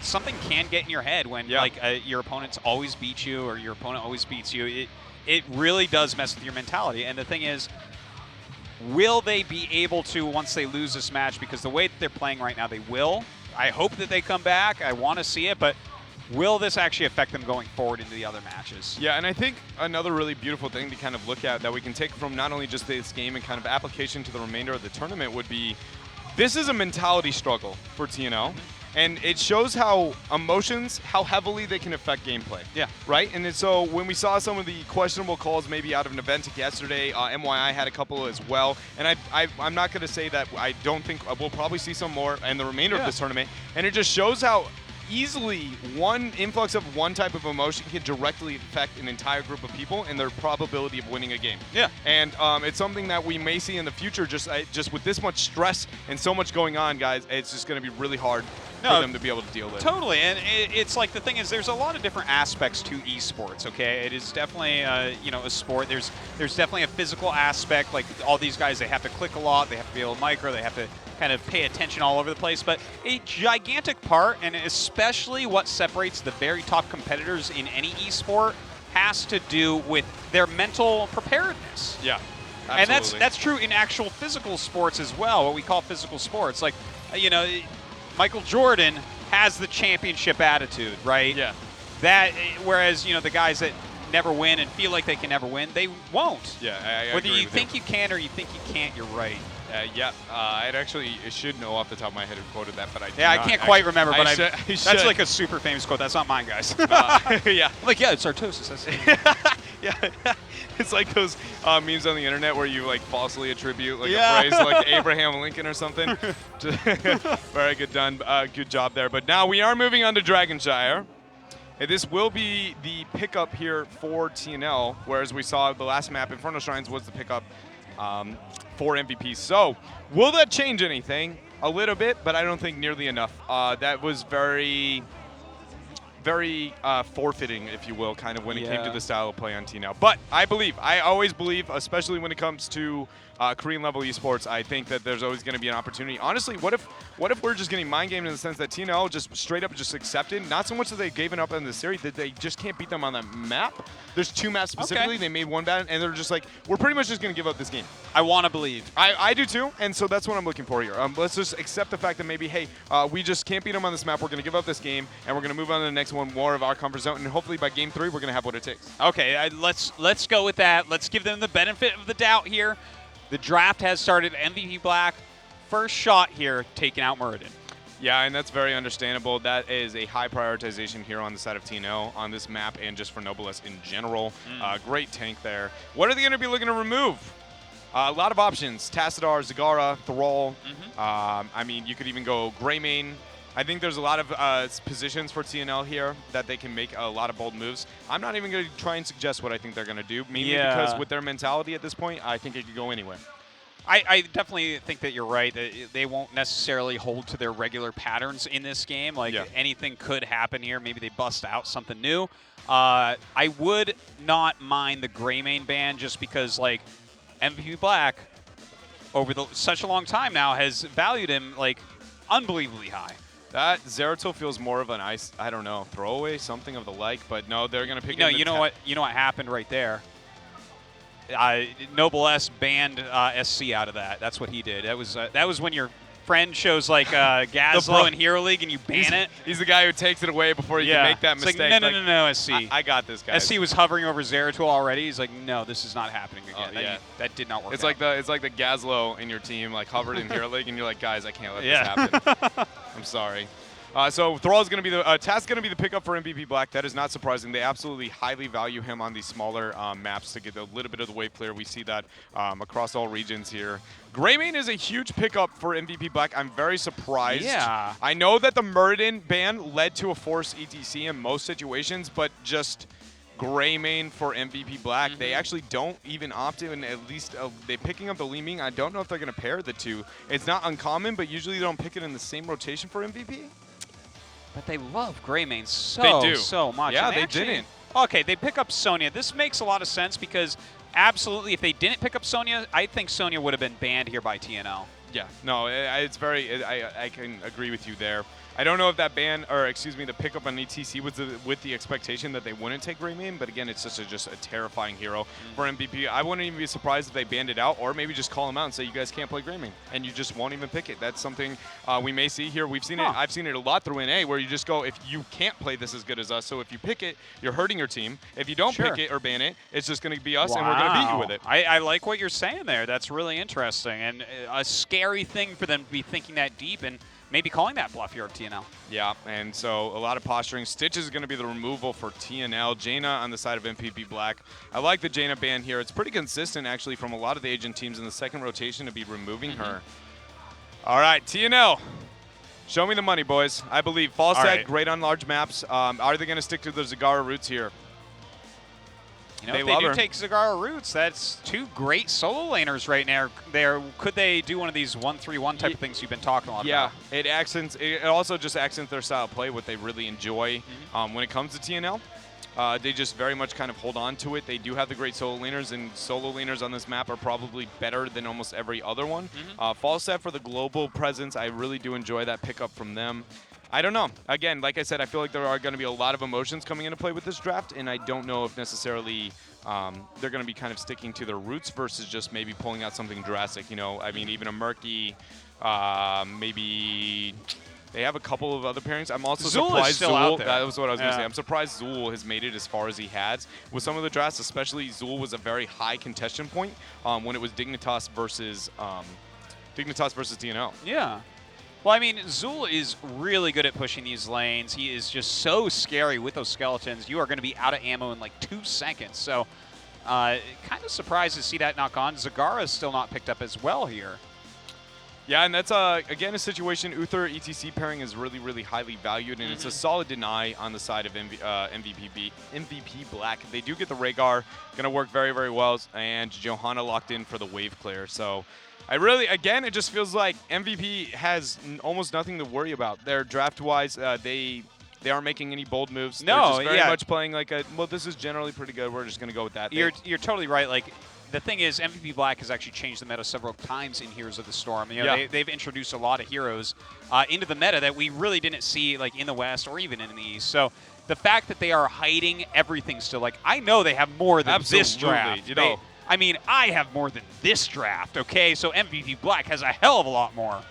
something can get in your head when your opponents always beat you or your opponent always beats you. It really does mess with your mentality. And the thing is, will they be able to once they lose this match? Because the way that they're playing right now, they will. I hope that they come back. I want to see it, but will this actually affect them going forward into the other matches? Yeah, and I think another really beautiful thing to kind of look at that we can take from not only just this game and kind of application to the remainder of the tournament would be, this is a mentality struggle for TNL. And it shows how emotions, how heavily they can affect gameplay. Yeah. Right? And so when we saw some of the questionable calls maybe out of an event yesterday, MYI had a couple as well. And I'm not going to say that I don't think we'll probably see some more in the remainder of this tournament. And it just shows how easily one influx of one type of emotion can directly affect an entire group of people and their probability of winning a game. Yeah. And it's something that we may see in the future just with this much stress and so much going on, guys. It's just going to be really hard for them to be able to deal with. Totally, and it's like the thing is there's a lot of different aspects to esports, okay? It is definitely, a sport. There's definitely a physical aspect, like all these guys, they have to click a lot, they have to be able to micro, they have to kind of pay attention all over the place, but a gigantic part, and especially what separates the very top competitors in any esport, has to do with their mental preparedness. Yeah, absolutely. And that's true in actual physical sports as well, what we call physical sports. Like, Michael Jordan has the championship attitude, right? Yeah. Whereas, the guys that never win and feel like they can never win, they won't. Yeah, I Whether agree you with think you can or you think you can't, you're right. I should know off the top of my head who quoted that, but I do I not. can't quite remember, but that's like a super famous quote. That's not mine, guys. Yeah. I'm like, it's Artosis. Yeah, it's like those memes on the internet where you like falsely attribute like a phrase like Abraham Lincoln or something. Very good done, good job there. But now we are moving on to Dragonshire. And this will be the pickup here for TNL, whereas we saw the last map, Inferno Shrines was the pickup for MVP. So will that change anything? A little bit, but I don't think nearly enough. That was very forfeiting, if you will, kind of when it came to the style of play on TNL. But I always believe, especially when it comes to Korean level esports, I think that there's always going to be an opportunity. Honestly, what if we're just getting mind gamed in the sense that TNL just straight up just accepted, not so much that they've given up on the series, that they just can't beat them on that map. There's 2 maps specifically. They made one bad, and they're just like, we're pretty much just going to give up this game. I want to believe. I do too, and so that's what I'm looking for here. Let's just accept the fact that maybe, hey, we just can't beat them on this map. We're going to give up this game, and we're going to move on to the next one, more of our comfort zone, and hopefully by game 3, we're going to have what it takes. Okay, let's go with that. Let's give them the benefit of the doubt here. The draft has started. MVP Black, first shot here, taking out Muradin. Yeah, and that's very understandable. That is a high prioritization here on the side of TNL on this map and just for Noblesse in general. Great tank there. What are they going to be looking to remove? A lot of options. Tassadar, Zagara, Thrall. I mean, you could even go Greymane. I think there's a lot of positions for TNL here that they can make a lot of bold moves. I'm not even going to try and suggest what I think they're going to do, mainly because with their mentality at this point, I think it could go anywhere. I definitely think that you're right. That they won't necessarily hold to their regular patterns in this game. Like, anything could happen here. Maybe they bust out something new. I would not mind the Greymane ban just because, like, MVP Black, over such a long time now, has valued him, like, unbelievably high. That Zeratul feels more of an I don't know, throwaway, something of the like, but no, they're going to pick You know what happened right there? Noblesse banned SC out of that. That's what he did. That was when your friend shows like Gazlo in Hero League and you ban it. He's the guy who takes it away before you can make that mistake. Like, no, SC. I got this guy. SC was hovering over Zeratul already. He's like, no, this is not happening again. That did not work. It's like the Gazlo in your team, like hovered in Hero League, and you're like, guys, I can't let this happen. I'm sorry. So Thrall is going to be the Taz going to be the pickup for MVP Black. That is not surprising. They absolutely highly value him on these smaller maps to get a little bit of the wave clear. We see that across all regions here. Greymane is a huge pickup for MVP Black. I'm very surprised. Yeah. I know that the Muradin ban led to a forced ETC in most situations, but just Greymane for MVP Black. They actually don't even opt in, at least they're picking up the Li Ming. I don't know if they're going to pair the two. It's not uncommon, but usually they don't pick it in the same rotation for MVP. But they love Greymane so much. Yeah, and they didn't. Okay, they pick up Sonya. This makes a lot of sense because absolutely, if they didn't pick up Sonya, I think Sonya would have been banned here by TNL. Yeah, no, it's very. I can agree with you there. I don't know if that ban, or excuse me, the pickup on ETC was with the expectation that they wouldn't take Rayman, but again, it's just a terrifying hero for MVP. I wouldn't even be surprised if they banned it out, or maybe just call him out and say you guys can't play Rayman, and you just won't even pick it. That's something we may see here. We've seen it. I've seen it a lot through NA, where you just go, if you can't play this as good as us, so if you pick it, you're hurting your team. If you don't pick it or ban it, it's just going to be us, and we're going to beat you with it. I like what you're saying there. That's really interesting, and a scary thing for them to be thinking that deep and maybe calling that bluff here of TNL. Yeah, and so a lot of posturing. Stitches is going to be the removal for TNL. Jaina on the side of MVP Black. I like the Jaina ban here. It's pretty consistent, actually, from a lot of the Asian teams in the second rotation to be removing her. All right, TNL. Show me the money, boys. I believe. Fall set, great on large maps. Are they going to stick to the Zagara roots here? You know, if they do take Zagara roots, that's two great solo laners right now. Could they do one of these 1-3-1 type of things you've been talking a lot about? Yeah, it also just accents their style of play, what they really enjoy. When it comes to TNL, they just very much kind of hold on to it. They do have the great solo laners, and solo laners on this map are probably better than almost every other one. Fall set for the global presence, I really do enjoy that pickup from them. I don't know. Again, like I said, I feel like there are going to be a lot of emotions coming into play with this draft, and I don't know if necessarily they're going to be kind of sticking to their roots versus just maybe pulling out something drastic. You know, I mean, even a Murky, maybe they have a couple of other pairings. I'm also surprised Zool. That was what I was going to say. I'm surprised Zool has made it as far as he has with some of the drafts, especially Zool was a very high contention point when it was Dignitas versus TNL. Yeah. Well, I mean, Zool is really good at pushing these lanes. He is just so scary with those skeletons. You are going to be out of ammo in like 2 seconds. So kind of surprised to see that knock on. Zagara is still not picked up as well here. Yeah, and that's, again, a situation. Uther ETC pairing is really, really highly valued, and it's a solid deny on the side of MVP Black. They do get the Rhaegar, going to work very, very well, and Johanna locked in for the wave clear. So I really, again, it just feels like MVP has almost nothing to worry about. Their draft-wise, they aren't making any bold moves. No, they're just very much playing like a, well, this is generally pretty good. We're just going to go with that. You're totally right. Like, the thing is, MVP Black has actually changed the meta several times in Heroes of the Storm. You know, they've introduced a lot of heroes into the meta that we really didn't see, like, in the West or even in the East. So the fact that they are hiding everything still, like, I know they have more than this draft. You know. I mean, I have more than this draft, okay? So MVP Black has a hell of a lot more.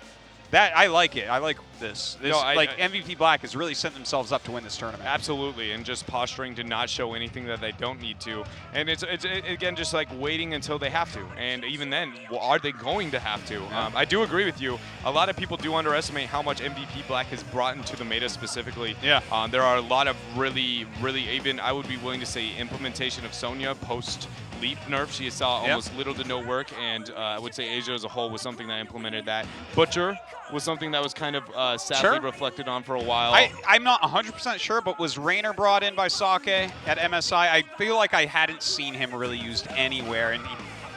That I like it. I like this. MVP Black has really set themselves up to win this tournament. Absolutely, and just posturing to not show anything that they don't need to. And it's again just like waiting until they have to. And even then, are they going to have to? I do agree with you. A lot of people do underestimate how much MVP Black has brought into the meta specifically. Yeah. There are a lot of really, even I would be willing to say implementation of Sonya post Leap nerf. She saw almost little to no work, and I would say Asia as a whole was something that implemented that. Butcher was something that was kind of sadly reflected on for a while. I'm not 100% sure, but was Raynor brought in by Sake at MSI? I feel like I hadn't seen him really used anywhere, and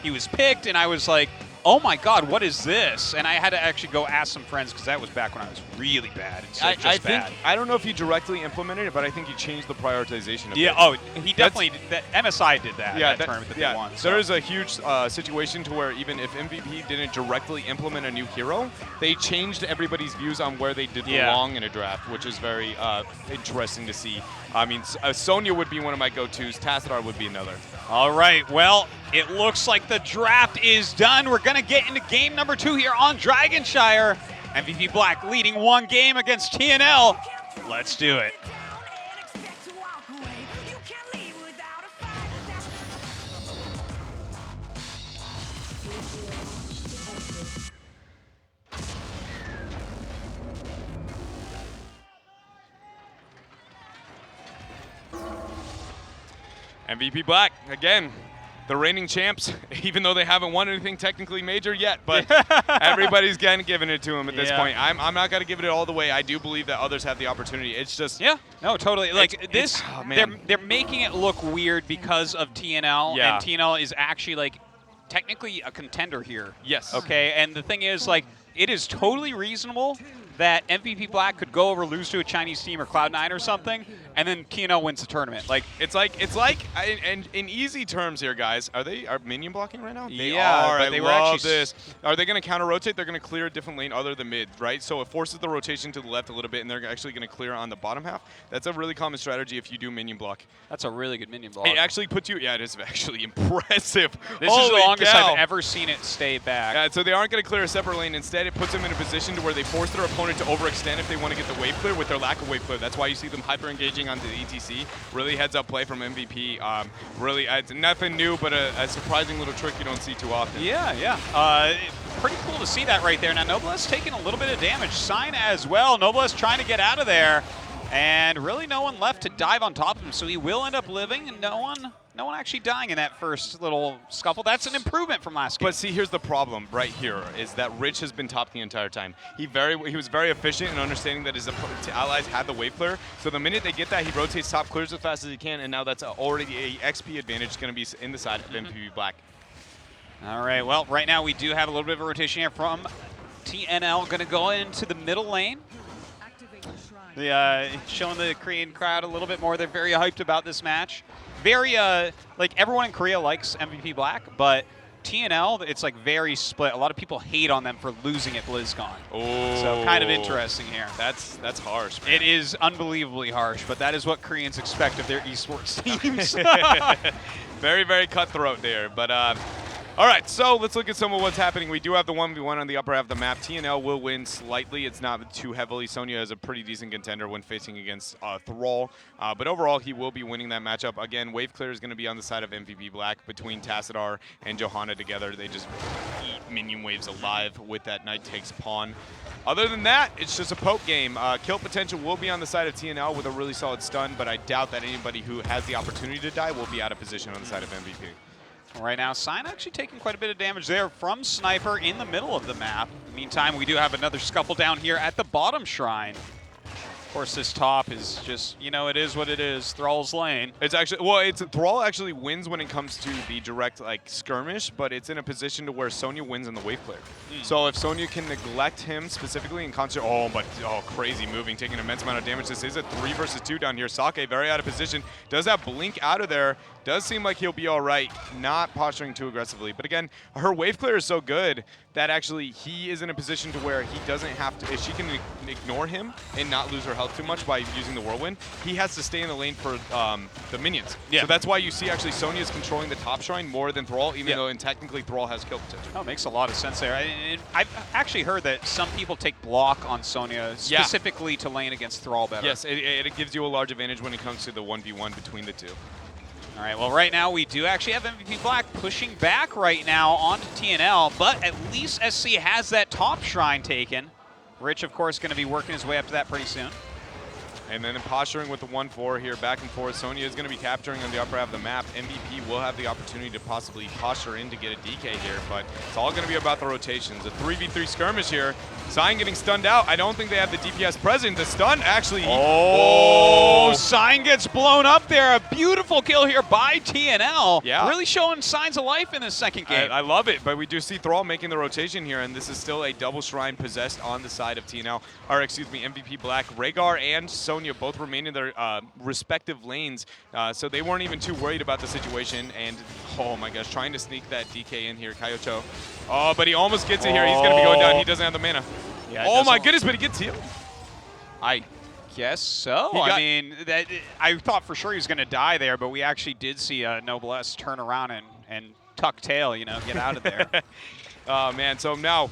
he was picked, and I was like, oh my God, what is this? And I had to actually go ask some friends because that was back when I was really bad. I don't know if he directly implemented it, but I think he changed the prioritization of it. Yeah, oh, he definitely did. MSI did that. Yeah, that tournament that they won. So. There is a huge situation to where even if MVP didn't directly implement a new hero, they changed everybody's views on where they did belong in a draft, which is very interesting to see. I mean, Sonya would be one of my go-tos. Tassadar would be another. All right, well, it looks like the draft is done. We're going to get into game number 2 here on Dragonshire. MVP Black leading 1 game against TNL. Let's do it. MVP Black, again, the reigning champs, even though they haven't won anything technically major yet, but everybody's giving it to them at this point. I'm not going to give it all the way. I do believe that others have the opportunity. It's just... Yeah, no, totally. Like, this, they're making it look weird because of TNL, and TNL is actually, like, technically a contender here. Yes. Okay, and the thing is, like, it is totally reasonable that MVP Black could go over, lose to a Chinese team or Cloud9 or something, and then TNL wins the tournament. Like it's like, and in easy terms here, guys, are minion blocking right now? They yeah, are. but they I were love actually this. Are they going to counter rotate? They're going to clear a different lane other than mid, right? So it forces the rotation to the left a little bit, and they're actually going to clear on the bottom half. That's a really common strategy if you do minion block. That's a really good minion block. It actually puts you. Yeah, it is actually impressive. This is the longest I've ever seen it stay back. Yeah, so they aren't going to clear a separate lane. Instead, it puts them in a position to where they force their opponent to overextend if they want to get the wave clear with their lack of wave clear. That's why you see them hyper engaging onto the ETC. Really heads up play from MVP. Really, it's nothing new, but a surprising little trick you don't see too often. Yeah. Pretty cool to see that right there. Now Noblesse taking a little bit of damage. Sign as well. Noblesse trying to get out of there, and really no one left to dive on top of him. So he will end up living, and no one actually dying in that first little scuffle. That's an improvement from last game. But see, here's the problem right here is that Rich has been top the entire time. He was very efficient in understanding that his allies had the wave clear. So the minute they get that, he rotates top, clears as fast as he can, and now that's already a XP advantage going to be in the side of MVP Black. All right, well, right now we do have a little bit of a rotation here from TNL. Going to go into the middle lane. Showing the Korean crowd a little bit more. They're very hyped about this match. Very, like, everyone in Korea likes MVP Black, but TNL, it's, like, very split. A lot of people hate on them for losing at BlizzCon. Oh. So kind of interesting here. That's harsh, man. It is unbelievably harsh, but that is what Koreans expect of their esports teams. Very, very cutthroat there, but all right, so let's look at some of what's happening. We do have the 1v1 on the upper half of the map. TNL will win slightly. It's not too heavily. Sonya is a pretty decent contender when facing against Thrall. But overall, he will be winning that matchup. Again, wave clear is going to be on the side of MVP Black between Tassadar and Johanna together. They just eat minion waves alive with that Knight takes pawn. Other than that, it's just a poke game. Kill potential will be on the side of TNL with a really solid stun, but I doubt that anybody who has the opportunity to die will be out of position on the side of MVP. Right now, Sign actually taking quite a bit of damage there from Sniper in the middle of the map. In the meantime, we do have another scuffle down here at the bottom shrine. Of course, this top is just, you know, it is what it is. Thrall's lane. It's actually, well, Thrall actually wins when it comes to the direct, like, skirmish, but it's in a position to where Sonya wins in the wave clear. So if Sonya can neglect him specifically and concentrate, crazy moving, taking an immense amount of damage. This is a 3 versus 2 down here. Sake very out of position. Does that blink out of there. Does seem like he'll be all right, not posturing too aggressively. But again, her wave clear is so good that actually he is in a position to where he doesn't have to, if she can ignore him and not lose her health too much by using the whirlwind, he has to stay in the lane for the minions. Yeah. So that's why you see actually Sonya's controlling the top shrine more than Thrall, even though technically Thrall has kill potential. Oh, makes a lot of sense there. I've actually heard that some people take block on Sonya specifically to lane against Thrall better. Yes, it gives you a large advantage when it comes to the 1v1 between the two. All right, well, right now we do actually have MVP Black pushing back right now onto TNL, but at least SC has that top shrine taken. Rich, of course, going to be working his way up to that pretty soon. And then posturing with the 1-4 here, back and forth. Sonya is going to be capturing on the upper half of the map. MVP will have the opportunity to possibly posture in to get a DK here, but it's all going to be about the rotations. A 3v3 skirmish here. Sign getting stunned out. I don't think they have the DPS present. The stun actually... Oh, Sign gets blown up there. A beautiful kill here by TNL. Yeah. Really showing signs of life in this second game. I love it, but we do see Thrall making the rotation here, and this is still a double shrine possessed on the side of TNL, or excuse me, MVP Black. Rhaegar and Sonya both remain in their respective lanes, so they weren't even too worried about the situation, and oh my gosh, trying to sneak that DK in here, Kaiocho. Oh, but he almost gets it here. He's going to be going down. He doesn't have the mana. Yeah, oh my goodness, but he gets healed. I guess so. I mean, I thought for sure he was going to die there, but we actually did see Noblesse turn around and tuck tail, you know, get out of there. Oh, man. So now,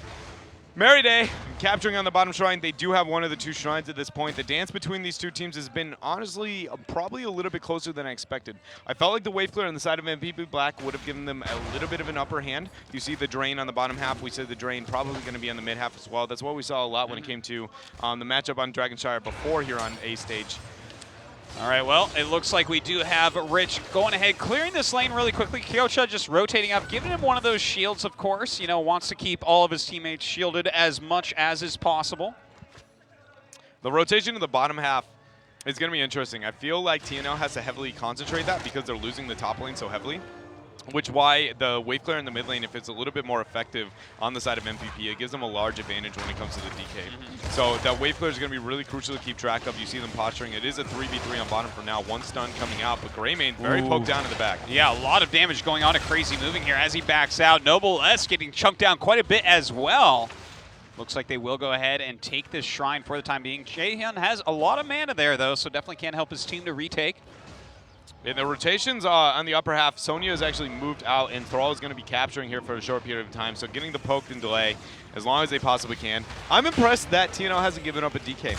Merry Day capturing on the bottom shrine. They do have one of the two shrines at this point. The dance between these two teams has been, honestly, probably a little bit closer than I expected. I felt like the wave clear on the side of MVP Black would have given them a little bit of an upper hand. You see the drain on the bottom half. We said the drain probably going to be on the mid half as well. That's what we saw a lot when it came to the matchup on Dragonshire before here on A stage. All right, well, it looks like we do have Rich going ahead, clearing this lane really quickly. Kyocha just rotating up, giving him one of those shields, of course. You know, wants to keep all of his teammates shielded as much as is possible. The rotation of the bottom half is going to be interesting. I feel like TNL has to heavily concentrate that because they're losing the top lane so heavily. which why the wave clear in the mid lane, if it's a little bit more effective on the side of MVP, it gives them a large advantage when it comes to the DK. So that wave clear is going to be really crucial to keep track of. You see them posturing. It is a 3v3 on bottom for now. One stun coming out, but Greymane very poked down in the back. Yeah, a lot of damage going on to Crazy moving here as he backs out. Noble S getting chunked down quite a bit as well. Looks like they will go ahead and take this shrine for the time being. Jaehyun has a lot of mana there, though, so definitely can't help his team to retake. In the rotations on the upper half, Sonya has actually moved out, and Thrall is going to be capturing here for a short period of time, so getting the poke and delay as long as they possibly can. I'm impressed that TNL hasn't given up a DK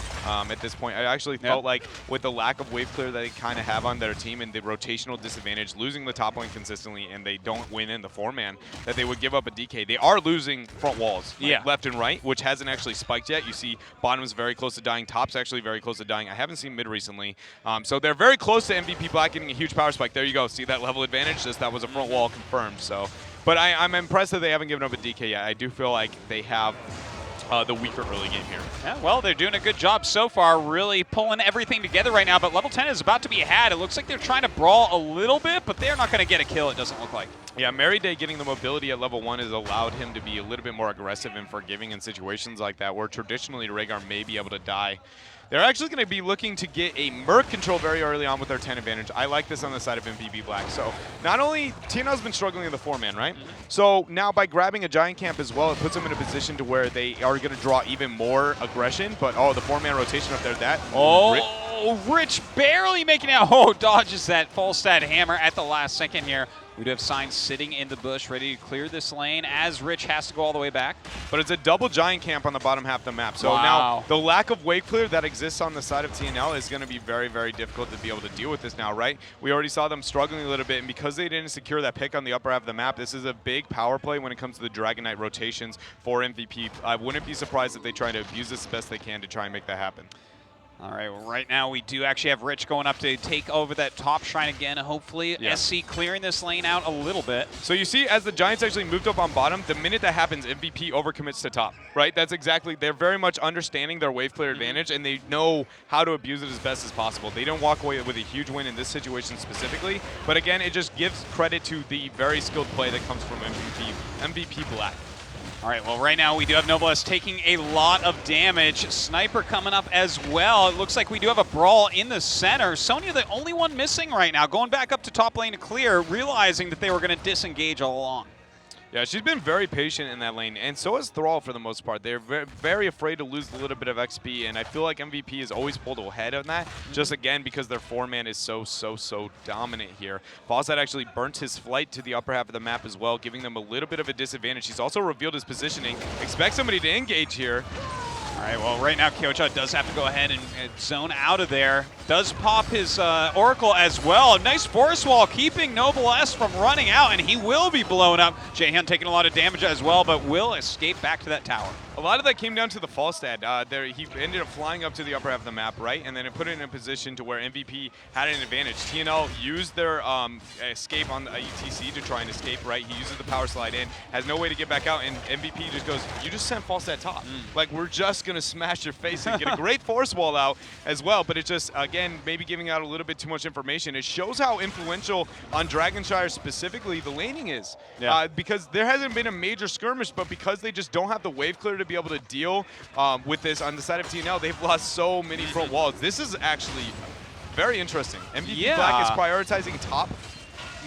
at this point. I actually felt like with the lack of wave clear that they kind of have on their team and the rotational disadvantage, losing the top lane consistently, and they don't win in the 4-man, that they would give up a DK. They are losing front walls left and right, which hasn't actually spiked yet. You see bottom's very close to dying. Top's actually very close to dying. I haven't seen mid recently. So they're very close to MVP Black getting a huge power spike. There you go. See that level advantage? Just that was a front wall confirmed. So, but I'm impressed that they haven't given up a DK yet. I do feel like they have the weaker early game here. Yeah, well, they're doing a good job so far, really pulling everything together right now, but level 10 is about to be had. It looks like they're trying to brawl a little bit, but they're not going to get a kill, it doesn't look like. Yeah, Mary Day getting the mobility at level 1 has allowed him to be a little bit more aggressive and forgiving in situations like that, where traditionally Rhaegar may be able to die. They're actually going to be looking to get a Merc control very early on with their 10 advantage. I like this on the side of MVP Black. So not only TNL's been struggling in the 4-man, right? So now by grabbing a Giant Camp as well, it puts them in a position to where they are going to draw even more aggression. But the 4-man rotation up there, Rich barely making it out. Dodges that full stat hammer at the last second here. We do have Signs sitting in the bush, ready to clear this lane as Rich has to go all the way back. But it's a double Giant Camp on the bottom half of the map. So now the lack of wave clear that exists on the side of TNL is going to be very, very difficult to be able to deal with this now, right? We already saw them struggling a little bit, and because they didn't secure that pick on the upper half of the map, this is a big power play when it comes to the Dragon Knight rotations for MVP. I wouldn't be surprised if they try to abuse this the best they can to try and make that happen. All right, well, right now we do actually have Rich going up to take over that top shrine again. Hopefully SC clearing this lane out a little bit. So you see, as the Giants actually moved up on bottom, the minute that happens, MVP overcommits to top, right? That's exactly, they're very much understanding their wave clear advantage, and they know how to abuse it as best as possible. They don't walk away with a huge win in this situation specifically, but again, it just gives credit to the very skilled play that comes from MVP Black. All right, well, right now we do have Noblesse taking a lot of damage. Sniper coming up as well. It looks like we do have a brawl in the center. Sonya, the only one missing right now, going back up to top lane to clear, realizing that they were going to disengage all along. Yeah, she's been very patient in that lane, and so has Thrall for the most part. They're very afraid to lose a little bit of XP, and I feel like MVP has always pulled ahead on that, just again because their 4-man is so dominant here. Fawcett actually burnt his flight to the upper half of the map as well, giving them a little bit of a disadvantage. He's also revealed his positioning. Expect somebody to engage here. All right, well, right now Kyocha does have to go ahead and zone out of there. Does pop his Oracle as well. Nice force wall keeping Noblesse from running out, and he will be blown up. Jaehyun taking a lot of damage as well, but will escape back to that tower. A lot of that came down to the fall stat. He ended up flying up to the upper half of the map, right? And then it put it in a position to where MVP had an advantage. TNL used their escape on the ETC to try and escape, right? He uses the power slide in, has no way to get back out, and MVP just goes, you just sent fall stat top. Like, we're just going to smash your face and get a great force wall out as well. But it just, again, maybe giving out a little bit too much information. It shows how influential on Dragonshire specifically the laning is. Yeah. Because there hasn't been a major skirmish, but because they just don't have the wave clear to be able to deal with this on the side of TNL, they've lost so many front walls. This is actually very interesting. MVP Black is prioritizing top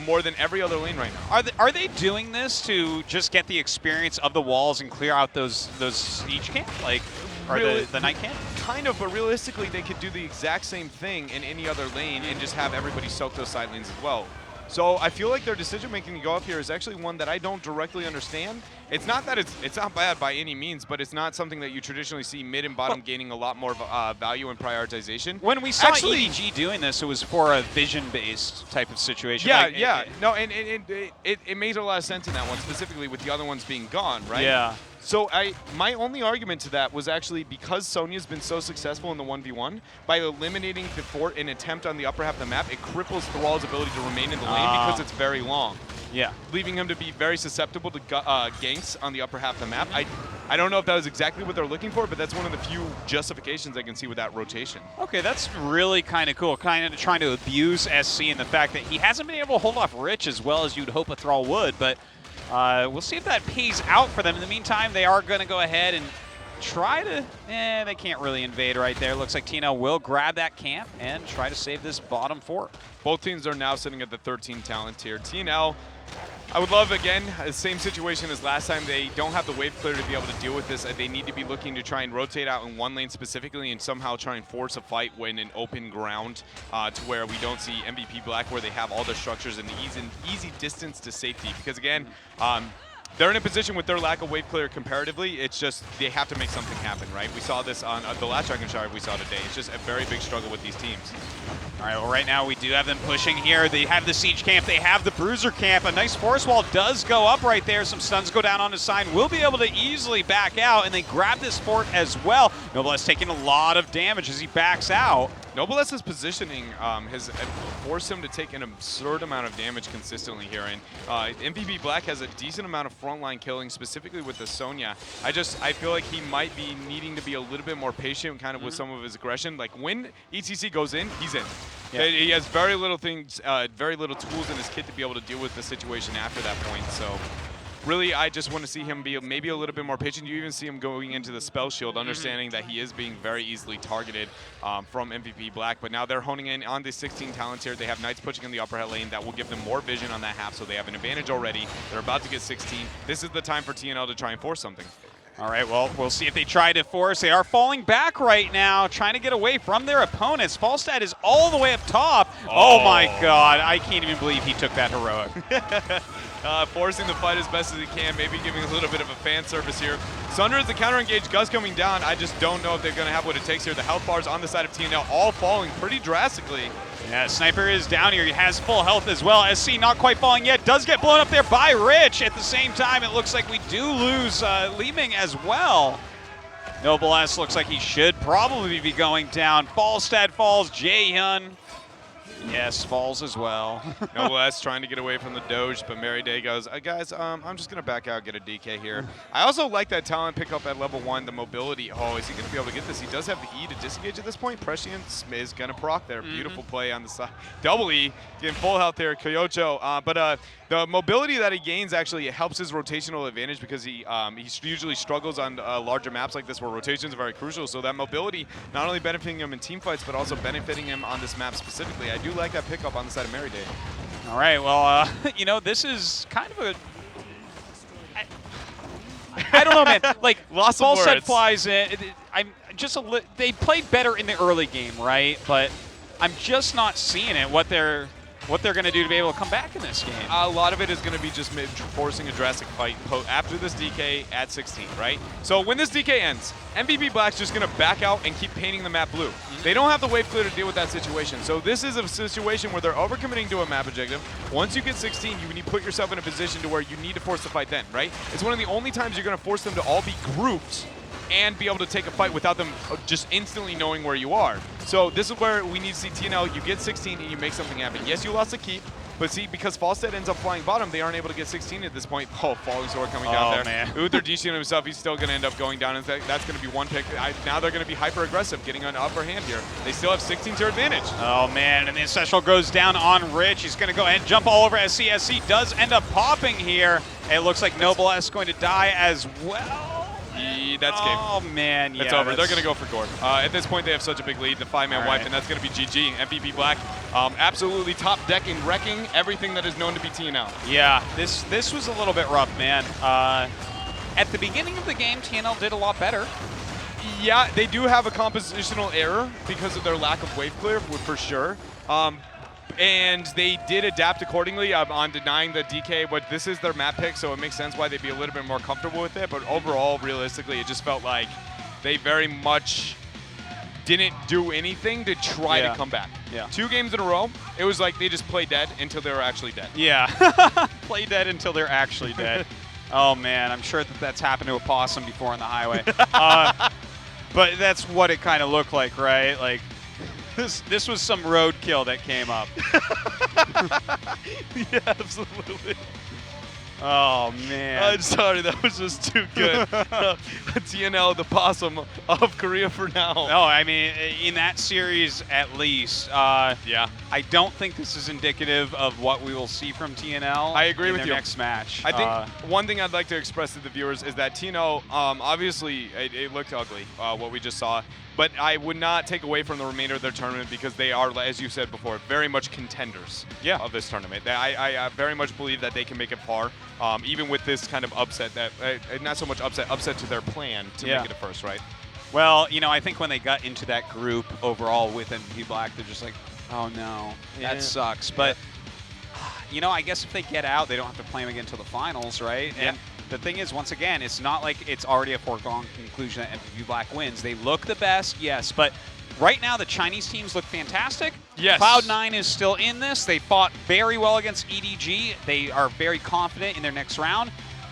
more than every other lane right now. Are they doing this to just get the experience of the walls and clear out those siege camp, like, or the night camp? Kind of, but realistically, they could do the exact same thing in any other lane and just have everybody soak those side lanes as well. So I feel like their decision-making to go up here is actually one that I don't directly understand. It's not that it's not bad by any means, but it's not something that you traditionally see mid and bottom gaining a lot more value and prioritization. When we saw EDG doing this, it was for a vision-based type of situation. Yeah, no, and it made a lot of sense in that one, specifically with the other ones being gone, right? Yeah. So my only argument to that was actually because Sonya's been so successful in the 1v1, by eliminating the fort and attempt on the upper half of the map, it cripples Thrall's ability to remain in the lane because it's very long. Yeah. Leaving him to be very susceptible to ganks on the upper half of the map. I don't know if that was exactly what they're looking for, but that's one of the few justifications I can see with that rotation. Okay, that's really kind of cool. Kind of trying to abuse SC and the fact that he hasn't been able to hold off Rich as well as you'd hope a Thrall would, but we'll see if that pays out for them. In the meantime, they are going to go ahead and try to, they can't really invade right there. Looks like TNL will grab that camp and try to save this bottom 4. Both teams are now sitting at the 13 talent tier. TNL, I would love, again, the same situation as last time. They don't have the wave clear to be able to deal with this. They need to be looking to try and rotate out in one lane specifically and somehow try and force a fight when in open ground to where we don't see MVP Black, where they have all their structures and easy distance to safety. Because again, they're in a position with their lack of wave clear comparatively. It's just they have to make something happen, right? We saw this on the last Dragon Shower we saw today. It's just a very big struggle with these teams. All right, well, right now we do have them pushing here. They have the Siege camp. They have the Bruiser camp. A nice force wall does go up right there. Some stuns go down on his side. We'll be able to easily back out, and they grab this fort as well. Noblesse taking a lot of damage as he backs out. Noblesse's positioning has forced him to take an absurd amount of damage consistently here, and MVP Black has a decent amount of frontline killing, specifically with the Sonya. I feel like he might be needing to be a little bit more patient kind of with some of his aggression. Like when ETC goes in, he's in. Yeah. He has very little tools in his kit to be able to deal with the situation after that point, so really, I just want to see him be maybe a little bit more patient. You even see him going into the spell shield, understanding that he is being very easily targeted from MVP Black. But now they're honing in on the 16 talents here. They have Knights pushing in the upper head lane. That will give them more vision on that half, so they have an advantage already. They're about to get 16. This is the time for TNL to try and force something. All right, well, we'll see if they try to force. They are falling back right now, trying to get away from their opponents. Falstad is all the way up top. Oh my God, I can't even believe he took that heroic. Forcing the fight as best as he can, maybe giving a little bit of a fan service here. Sunder is the counter engage, Gus coming down. I just don't know if they're going to have what it takes here. The health bars on the side of TNL all falling pretty drastically. Yeah, Sniper is down here. He has full health as well. SC not quite falling yet. Does get blown up there by Rich. At the same time, it looks like we do lose Li-Ming as well. Noblesse looks like he should probably be going down. Falstad falls. Jaehyun, yes, falls as well. Noblesse trying to get away from the Doge, but Mary Day goes, guys, I'm just going to back out, get a DK here. I also like that talent pickup at level 1, the mobility. Oh, is he going to be able to get this? He does have the E to disengage at this point. Prescience is going to proc there. Beautiful play on the side. Double E, getting full health there, Kyocho. But the mobility that he gains actually helps his rotational advantage because he usually struggles on larger maps like this where rotations are very crucial. So that mobility not only benefiting him in team fights, but also benefiting him on this map specifically. I do like that pickup on the side of Mary Day. All right, well, you know, this is kind of a... I don't know, man. Like, Falstad flies in. I'm just they played better in the early game, right? But I'm just not seeing it, what they're going to do to be able to come back in this game. A lot of it is going to be just forcing a drastic fight after this DK at 16, right? So when this DK ends, MVP Black's just going to back out and keep painting the map blue. They don't have the wave clear to deal with that situation. So this is a situation where they're overcommitting to a map objective. Once you get 16, you need to put yourself in a position to where you need to force the fight then, right? It's one of the only times you're going to force them to all be grouped and be able to take a fight without them just instantly knowing where you are. So this is where we need to see TNL, you get 16 and you make something happen. Yes, you lost a keep, but see, because Falstad ends up flying bottom, they aren't able to get 16 at this point. Oh, Falling Sword coming down there. Man. Uther DCing himself, he's still going to end up going down. And that's going to be one pick. Now they're going to be hyper-aggressive, getting an upper hand here. They still have 16 to advantage. Oh, man, and the Ancestral goes down on Rich. He's going to go ahead and jump all over SC. SC does end up popping here. It looks like Noblesse is going to die as well. That's game. Oh, man, yeah. It's over. They're going to go for Gorb. At this point, they have such a big lead. The 5-man wipe, and that's going to be GG. MVP Black absolutely top decking, wrecking everything that is known to be TNL. Yeah, this was a little bit rough, man. At the beginning of the game, TNL did a lot better. Yeah, they do have a compositional error because of their lack of wave clear, for sure. And they did adapt accordingly on denying the DK, but this is their map pick, so it makes sense why they'd be a little bit more comfortable with it. But overall, realistically, it just felt like they very much didn't do anything to try to come back. Yeah. 2 games in a row, it was like they just play dead until they were actually dead. Yeah, play dead until they're actually dead. Oh, man, I'm sure that's happened to a possum before on the highway. But that's what it kind of looked like, right? Like, this was some roadkill that came up. Yeah, absolutely. Oh, man. I'm sorry, that was just too good. TNL, the possum of Korea for now. No, I mean, in that series at least. Yeah. I don't think this is indicative of what we will see from TNL I agree in with their you. next match. I think one thing I'd like to express to the viewers is that TNL, obviously, it looked ugly, what we just saw. But I would not take away from the remainder of their tournament because they are, as you said before, very much contenders of this tournament. I very much believe that they can make it far, even with this kind of upset, that not so much upset to their plan to make it a first, right? Well, you know, I think when they got into that group overall with MVP Black, they're just like, oh no, that sucks. But, you know, I guess if they get out, they don't have to play them again until the finals, right? And the thing is, once again, it's not like it's already a foregone conclusion that MVP Black wins. They look the best, yes, but right now the Chinese teams look fantastic. Yes. Cloud9 is still in this. They fought very well against EDG. They are very confident in their next round.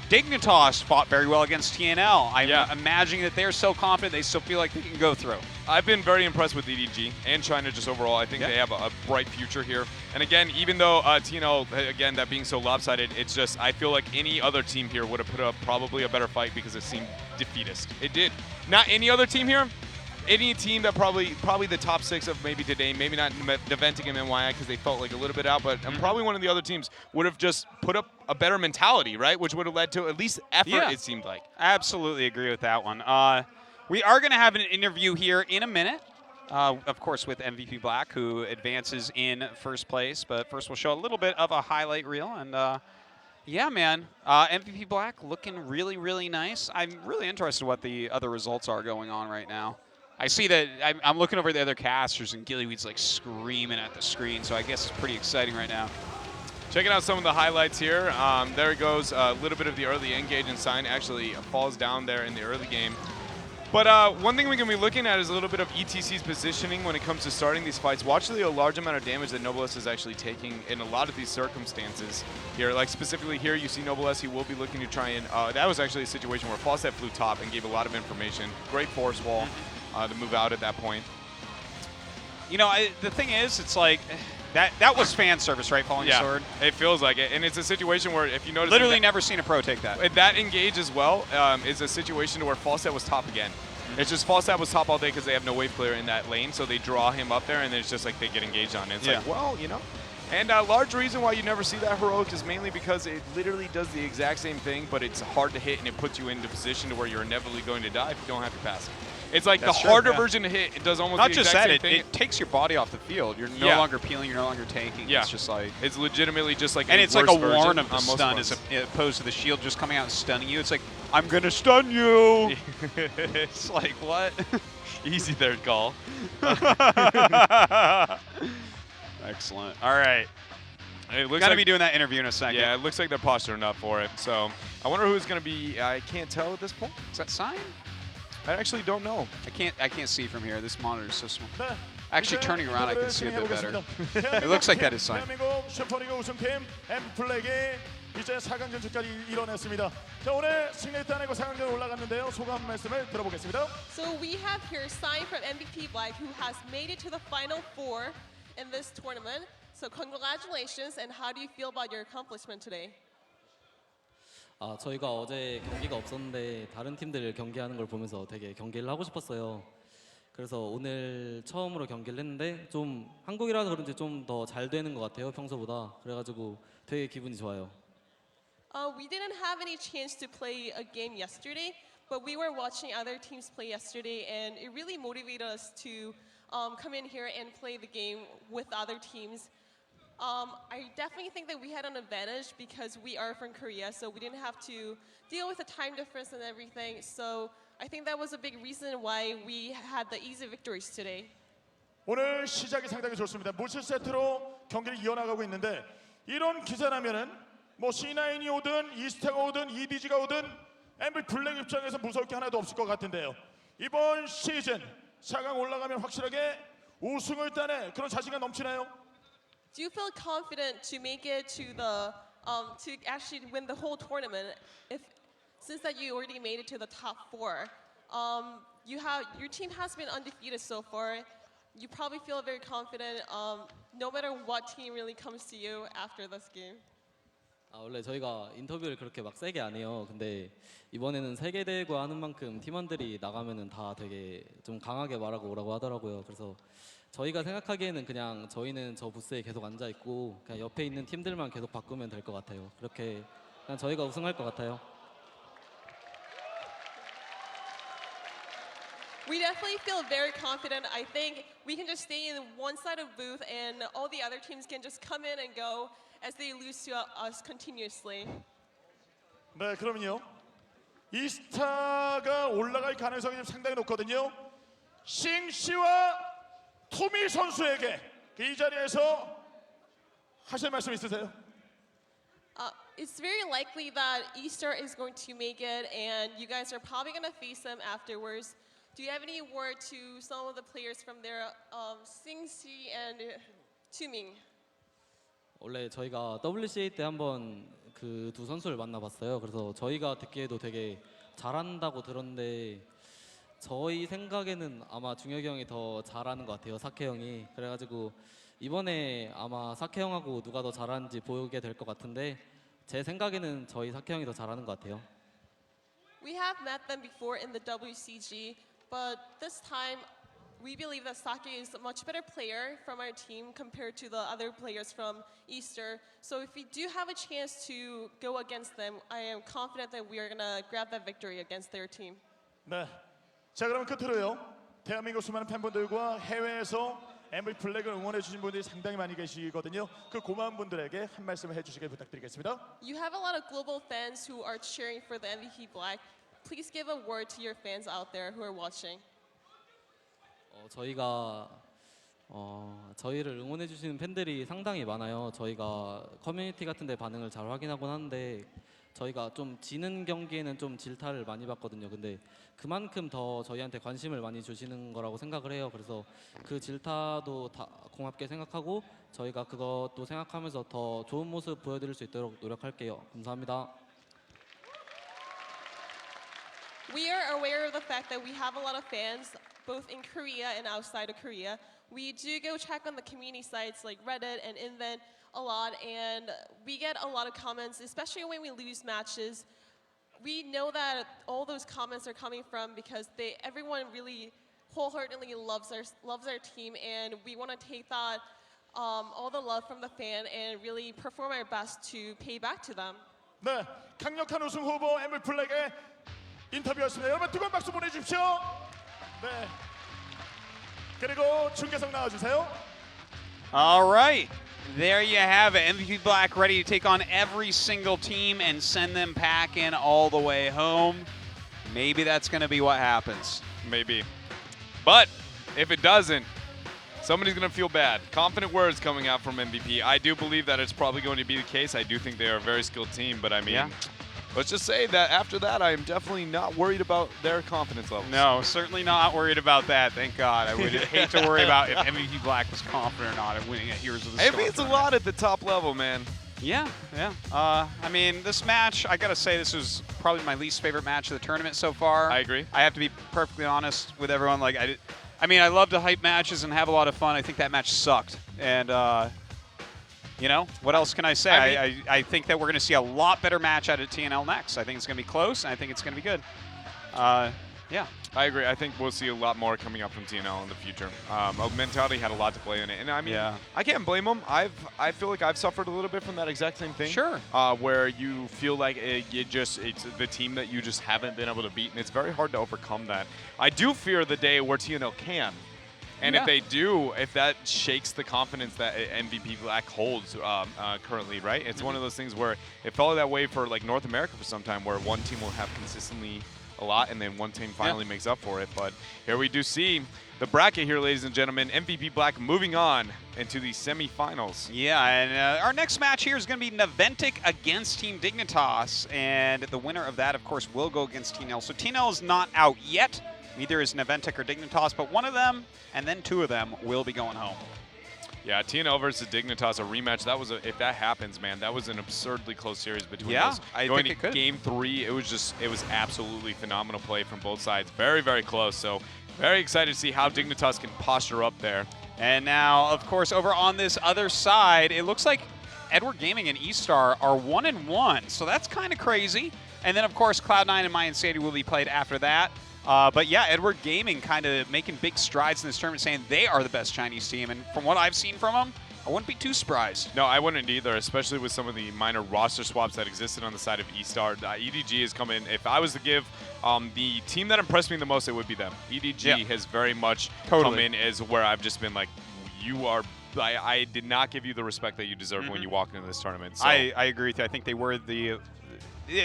Dignitas fought very well against TNL. I'm imagining that they're so confident they still feel like they can go through. I've been very impressed with EDG and China just overall. I think they have a bright future here. And again, even though TNL, again, that being so lopsided, it's just, I feel like any other team here would have put up probably a better fight because it seemed defeatist. It did. Not any other team here. Any team that probably the top 6 of maybe today, maybe not Neventic and NYI because they felt like a little bit out, but probably one of the other teams would have just put up a better mentality, right? Which would have led to at least effort, it seemed like. Absolutely agree with that one. We are going to have an interview here in a minute, of course, with MVP Black, who advances in first place. But first, we'll show a little bit of a highlight reel. And yeah, man, MVP Black looking really, really nice. I'm really interested in what the other results are going on right now. I see that I'm looking over the other casters, and Gillyweed's like screaming at the screen, so I guess it's pretty exciting right now. Checking out some of the highlights here. There it goes. A little bit of the early engage and sign actually falls down there in the early game. But one thing we can be looking at is a little bit of ETC's positioning when it comes to starting these fights. Watch the large amount of damage that Noblesse is actually taking in a lot of these circumstances here. Like specifically here, you see Noblesse, he will be looking to try and, that was actually a situation where Fawcett flew top and gave a lot of information. Great force wall to move out at that point. You know, the thing is, it's like, that was fan service, right, Falling Sword? It feels like it. And it's a situation where, if you notice... Literally never seen a pro take that. That engage as well is a situation where Fawcett was top again. It's just Fawcett was top all day because they have no wave clear in that lane, so they draw him up there, and then it's just like they get engaged on it. It's like, well, you know. And a large reason why you never see that heroic is mainly because it literally does the exact same thing, but it's hard to hit, and it puts you into a position to where you're inevitably going to die if you don't have your passive. It's like the harder version to hit. It does almost not the just exact that. same thing. It takes your body off the field. You're no longer peeling. You're no longer taking. It's just like it's legitimately just like and a it's like a version warn of the stun as opposed to the shield just coming out and stunning you. It's like I'm gonna stun you. It's like what? Easy there, Gall. Excellent. All right. It looks Gotta like, be doing that interview in a second. Yeah, it looks like they're posturing up for it. So I wonder who's gonna be. I can't tell at this point. Is that sign? I actually don't know. I can't see from here. This monitor is so small. Actually, turning around, I can see a bit better. It looks like that is sign. 이제 4강 진출까지 이뤄냈습니다. 자, 오늘 승리 따내고 4강전 올라갔는데요. 소감 말씀을 들어보겠습니다. So we have here Sign from MVP Black, who has made it to the final 4 in this tournament. So congratulations, and how do you feel about your accomplishment today? 저희가 어제 경기가 없었는데 다른 팀들 경기하는 걸 보면서 되게 경기를 하고 싶었어요. 그래서 오늘 처음으로 경기를 했는데 좀 한국이라서 그런지 좀 더 잘 되는 것 같아요, 평소보다. 그래가지고 되게 기분이 좋아요. We didn't have any chance to play a game yesterday, but we were watching other teams play yesterday, and it really motivated us to come in here and play the game with other teams. I definitely think that we had an advantage because we are from Korea, so we didn't have to deal with the time difference and everything. So I think that was a big reason why we had the easy victories today. 오늘 시작이 상당히 좋습니다. 물실세트로 경기를 이어나가고 있는데 이런 기세라면은 뭐 C9이 오든 이스타가 오든 EDG가 오든 MVP 블랙 입장에서 무서울 게 하나도 없을 것 같은데요. 이번 시즌 4강 올라가면 확실하게 우승을 따내 그런 자신감 넘치나요? Do you feel confident to make it to the to actually win the whole tournament? Since that you already made it to the top 4, your team has been undefeated so far. You probably feel very confident no matter what team really comes to you after this game. 원래 저희가 인터뷰를 그렇게 막 세게 안 해요. 근데 이번에는 세계 대회고 하는 만큼 팀원들이 나가면은 다 되게 좀 강하게 말하고 오라고 하더라고요. 그래서 저희가 생각하기에는 그냥 저희는 저 부스에 계속 앉아 있고 그냥 옆에 있는 팀들만 계속 바꾸면 될 것 같아요. 그렇게 그냥 저희가 우승할 것 같아요. We definitely feel very confident. I think we can just stay in one side of booth and all the other teams can just come in and go as they lose to us continuously. 네, 그러면요. 이스타가 올라갈 가능성이 좀 상당히 높거든요. 싱씨와 토미 선수에게 이 자리에서 하실 말씀 있으세요? It's very likely that Easter is going to make it and you guys are probably going to face them afterwards. Do you have any word to some of the players from there, Sing-si and Tuming? 원래 저희가 WCA 때 한번 그 두 선수를 만나봤어요. 그래서 저희가 듣기에도 되게 잘한다고 들었는데 저희 생각에는 아마 중혁이 형이 더 잘하는 것 같아요. 사케 형이. 그래가지고 이번에 아마 사케 형하고 누가 더 잘하는지 보게 될 것 같은데 제 생각에는 저희 사케 형이 더 잘하는 것 같아요. We have met them before in the WCG, but this time we believe that Sake is a much better player from our team compared to the other players from Easter. So if we do have a chance to go against them, I am confident that we are going to grab that victory against their team. 네. 자, 그러면 끝으로요. 대한민국 수많은 팬분들과 해외에서 MVP 블랙을 응원해 주신 분들이 상당히 많이 계시거든요. 그 고마운 분들에게 한 말씀을 해주시길 부탁드리겠습니다. You have a lot of global fans who are cheering for the MVP Black. Please give a word to your fans out there who are watching. 저희가 저희를 응원해 주시는 팬들이 상당히 많아요. 저희가 커뮤니티 같은 데 반응을 잘 확인하곤 하는데 저희가 좀 지는 경기에는 좀 질타를 많이 받거든요. 근데 그만큼 더 저희한테 관심을 많이 주시는 거라고 생각을 해요. 그래서 그 질타도 다 고맙게 생각하고 저희가 그것도 생각하면서 더 좋은 모습 보여드릴 수 있도록 노력할게요. 감사합니다. We are aware of the fact that we have a lot of fans both in Korea and outside of Korea. We do go check on the community sites like Reddit and Invent a lot, and we get a lot of comments, especially when we lose matches. We know that all those comments are coming from because everyone really wholeheartedly loves our team, and we want to take that all the love from the fan and really perform our best to pay back to them. 네, 강력한 우승 후보 MVP 블랙의 인터뷰였습니다. 여러분 뜨거운 박수 보내주십시오. 네. 그리고 중계석 나와주세요. All right. There you have it. MVP Black ready to take on every single team and send them packing all the way home. Maybe that's going to be what happens. Maybe. But if it doesn't, somebody's going to feel bad. Confident words coming out from MVP. I do believe that it's probably going to be the case. I do think they are a very skilled team, but I mean, Yeah. let's just say that after that, I am definitely not worried about their confidence levels. No, certainly not worried about that. Thank God. I would hate to worry about if MVP Black was confident or not of winning at Heroes of the It Storm. means a lot at the top level, man. Yeah, yeah. I mean, this match, I gotta say, this was probably my least favorite match of the tournament so far. I agree. I have to be perfectly honest with everyone. Like, I mean, I love to hype matches and have a lot of fun. I think that match sucked, and you know, what else can I say? I think that we're going to see a lot better match out of TNL next. I think it's going to be close, and I think it's going to be good. Yeah. I agree. I think we'll see a lot more coming up from TNL in the future. Mentality had a lot to play in it, and I mean, Yeah. I can't blame them. I feel like I've suffered a little bit from that exact same thing. Sure. Where you feel like it's the team that you just haven't been able to beat, and it's very hard to overcome that. I do fear the day where TNL can. And Yeah. if they do, if that shakes the confidence that MVP Black holds currently, right? It's one of those things where it felt that way for like North America for some time, where one team will have consistently a lot, and then one team finally makes up for it. But here we do see the bracket here, ladies and gentlemen. MVP Black moving on into the semifinals. Yeah, and our next match here is going to be Naventic against Team Dignitas, and the winner of that, of course, will go against TNL. So TNL is not out yet. Neither is Naventic or Dignitas, but one of them, and then two of them, will be going home. Yeah, TNL versus Dignitas, a rematch. That was if that happens, man, that was an absurdly close series between those. I Going think to it could. Game 3, it was absolutely phenomenal play from both sides. Very, very close. So very excited to see how Dignitas can posture up there. And now, of course, over on this other side, it looks like Edward Gaming and E-Star are 1-1, so that's kind of crazy. And then, of course, Cloud9 and Mayan Sandy will be played after that. But yeah, Edward Gaming kind of making big strides in this tournament, saying they are the best Chinese team. And from what I've seen from them, I wouldn't be too surprised. No, I wouldn't either, especially with some of the minor roster swaps that existed on the side of E-Star. EDG has come in. If I was to give the team that impressed me the most, it would be them. EDG has very much come in as where I've just been like, you are... I did not give you the respect that you deserve when you walked into this tournament. So. I agree with you. I think they were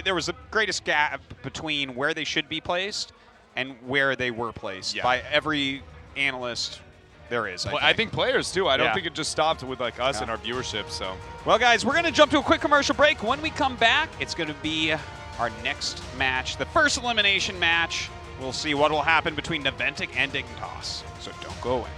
there was the greatest gap between where they should be placed and where they were placed by every analyst there is. I think players too. I don't think it just stopped with like us and our viewership. So, well, guys, we're going to jump to a quick commercial break. When we come back, it's going to be our next match, the first elimination match. We'll see what will happen between Naventic and Dignitas. So don't go away.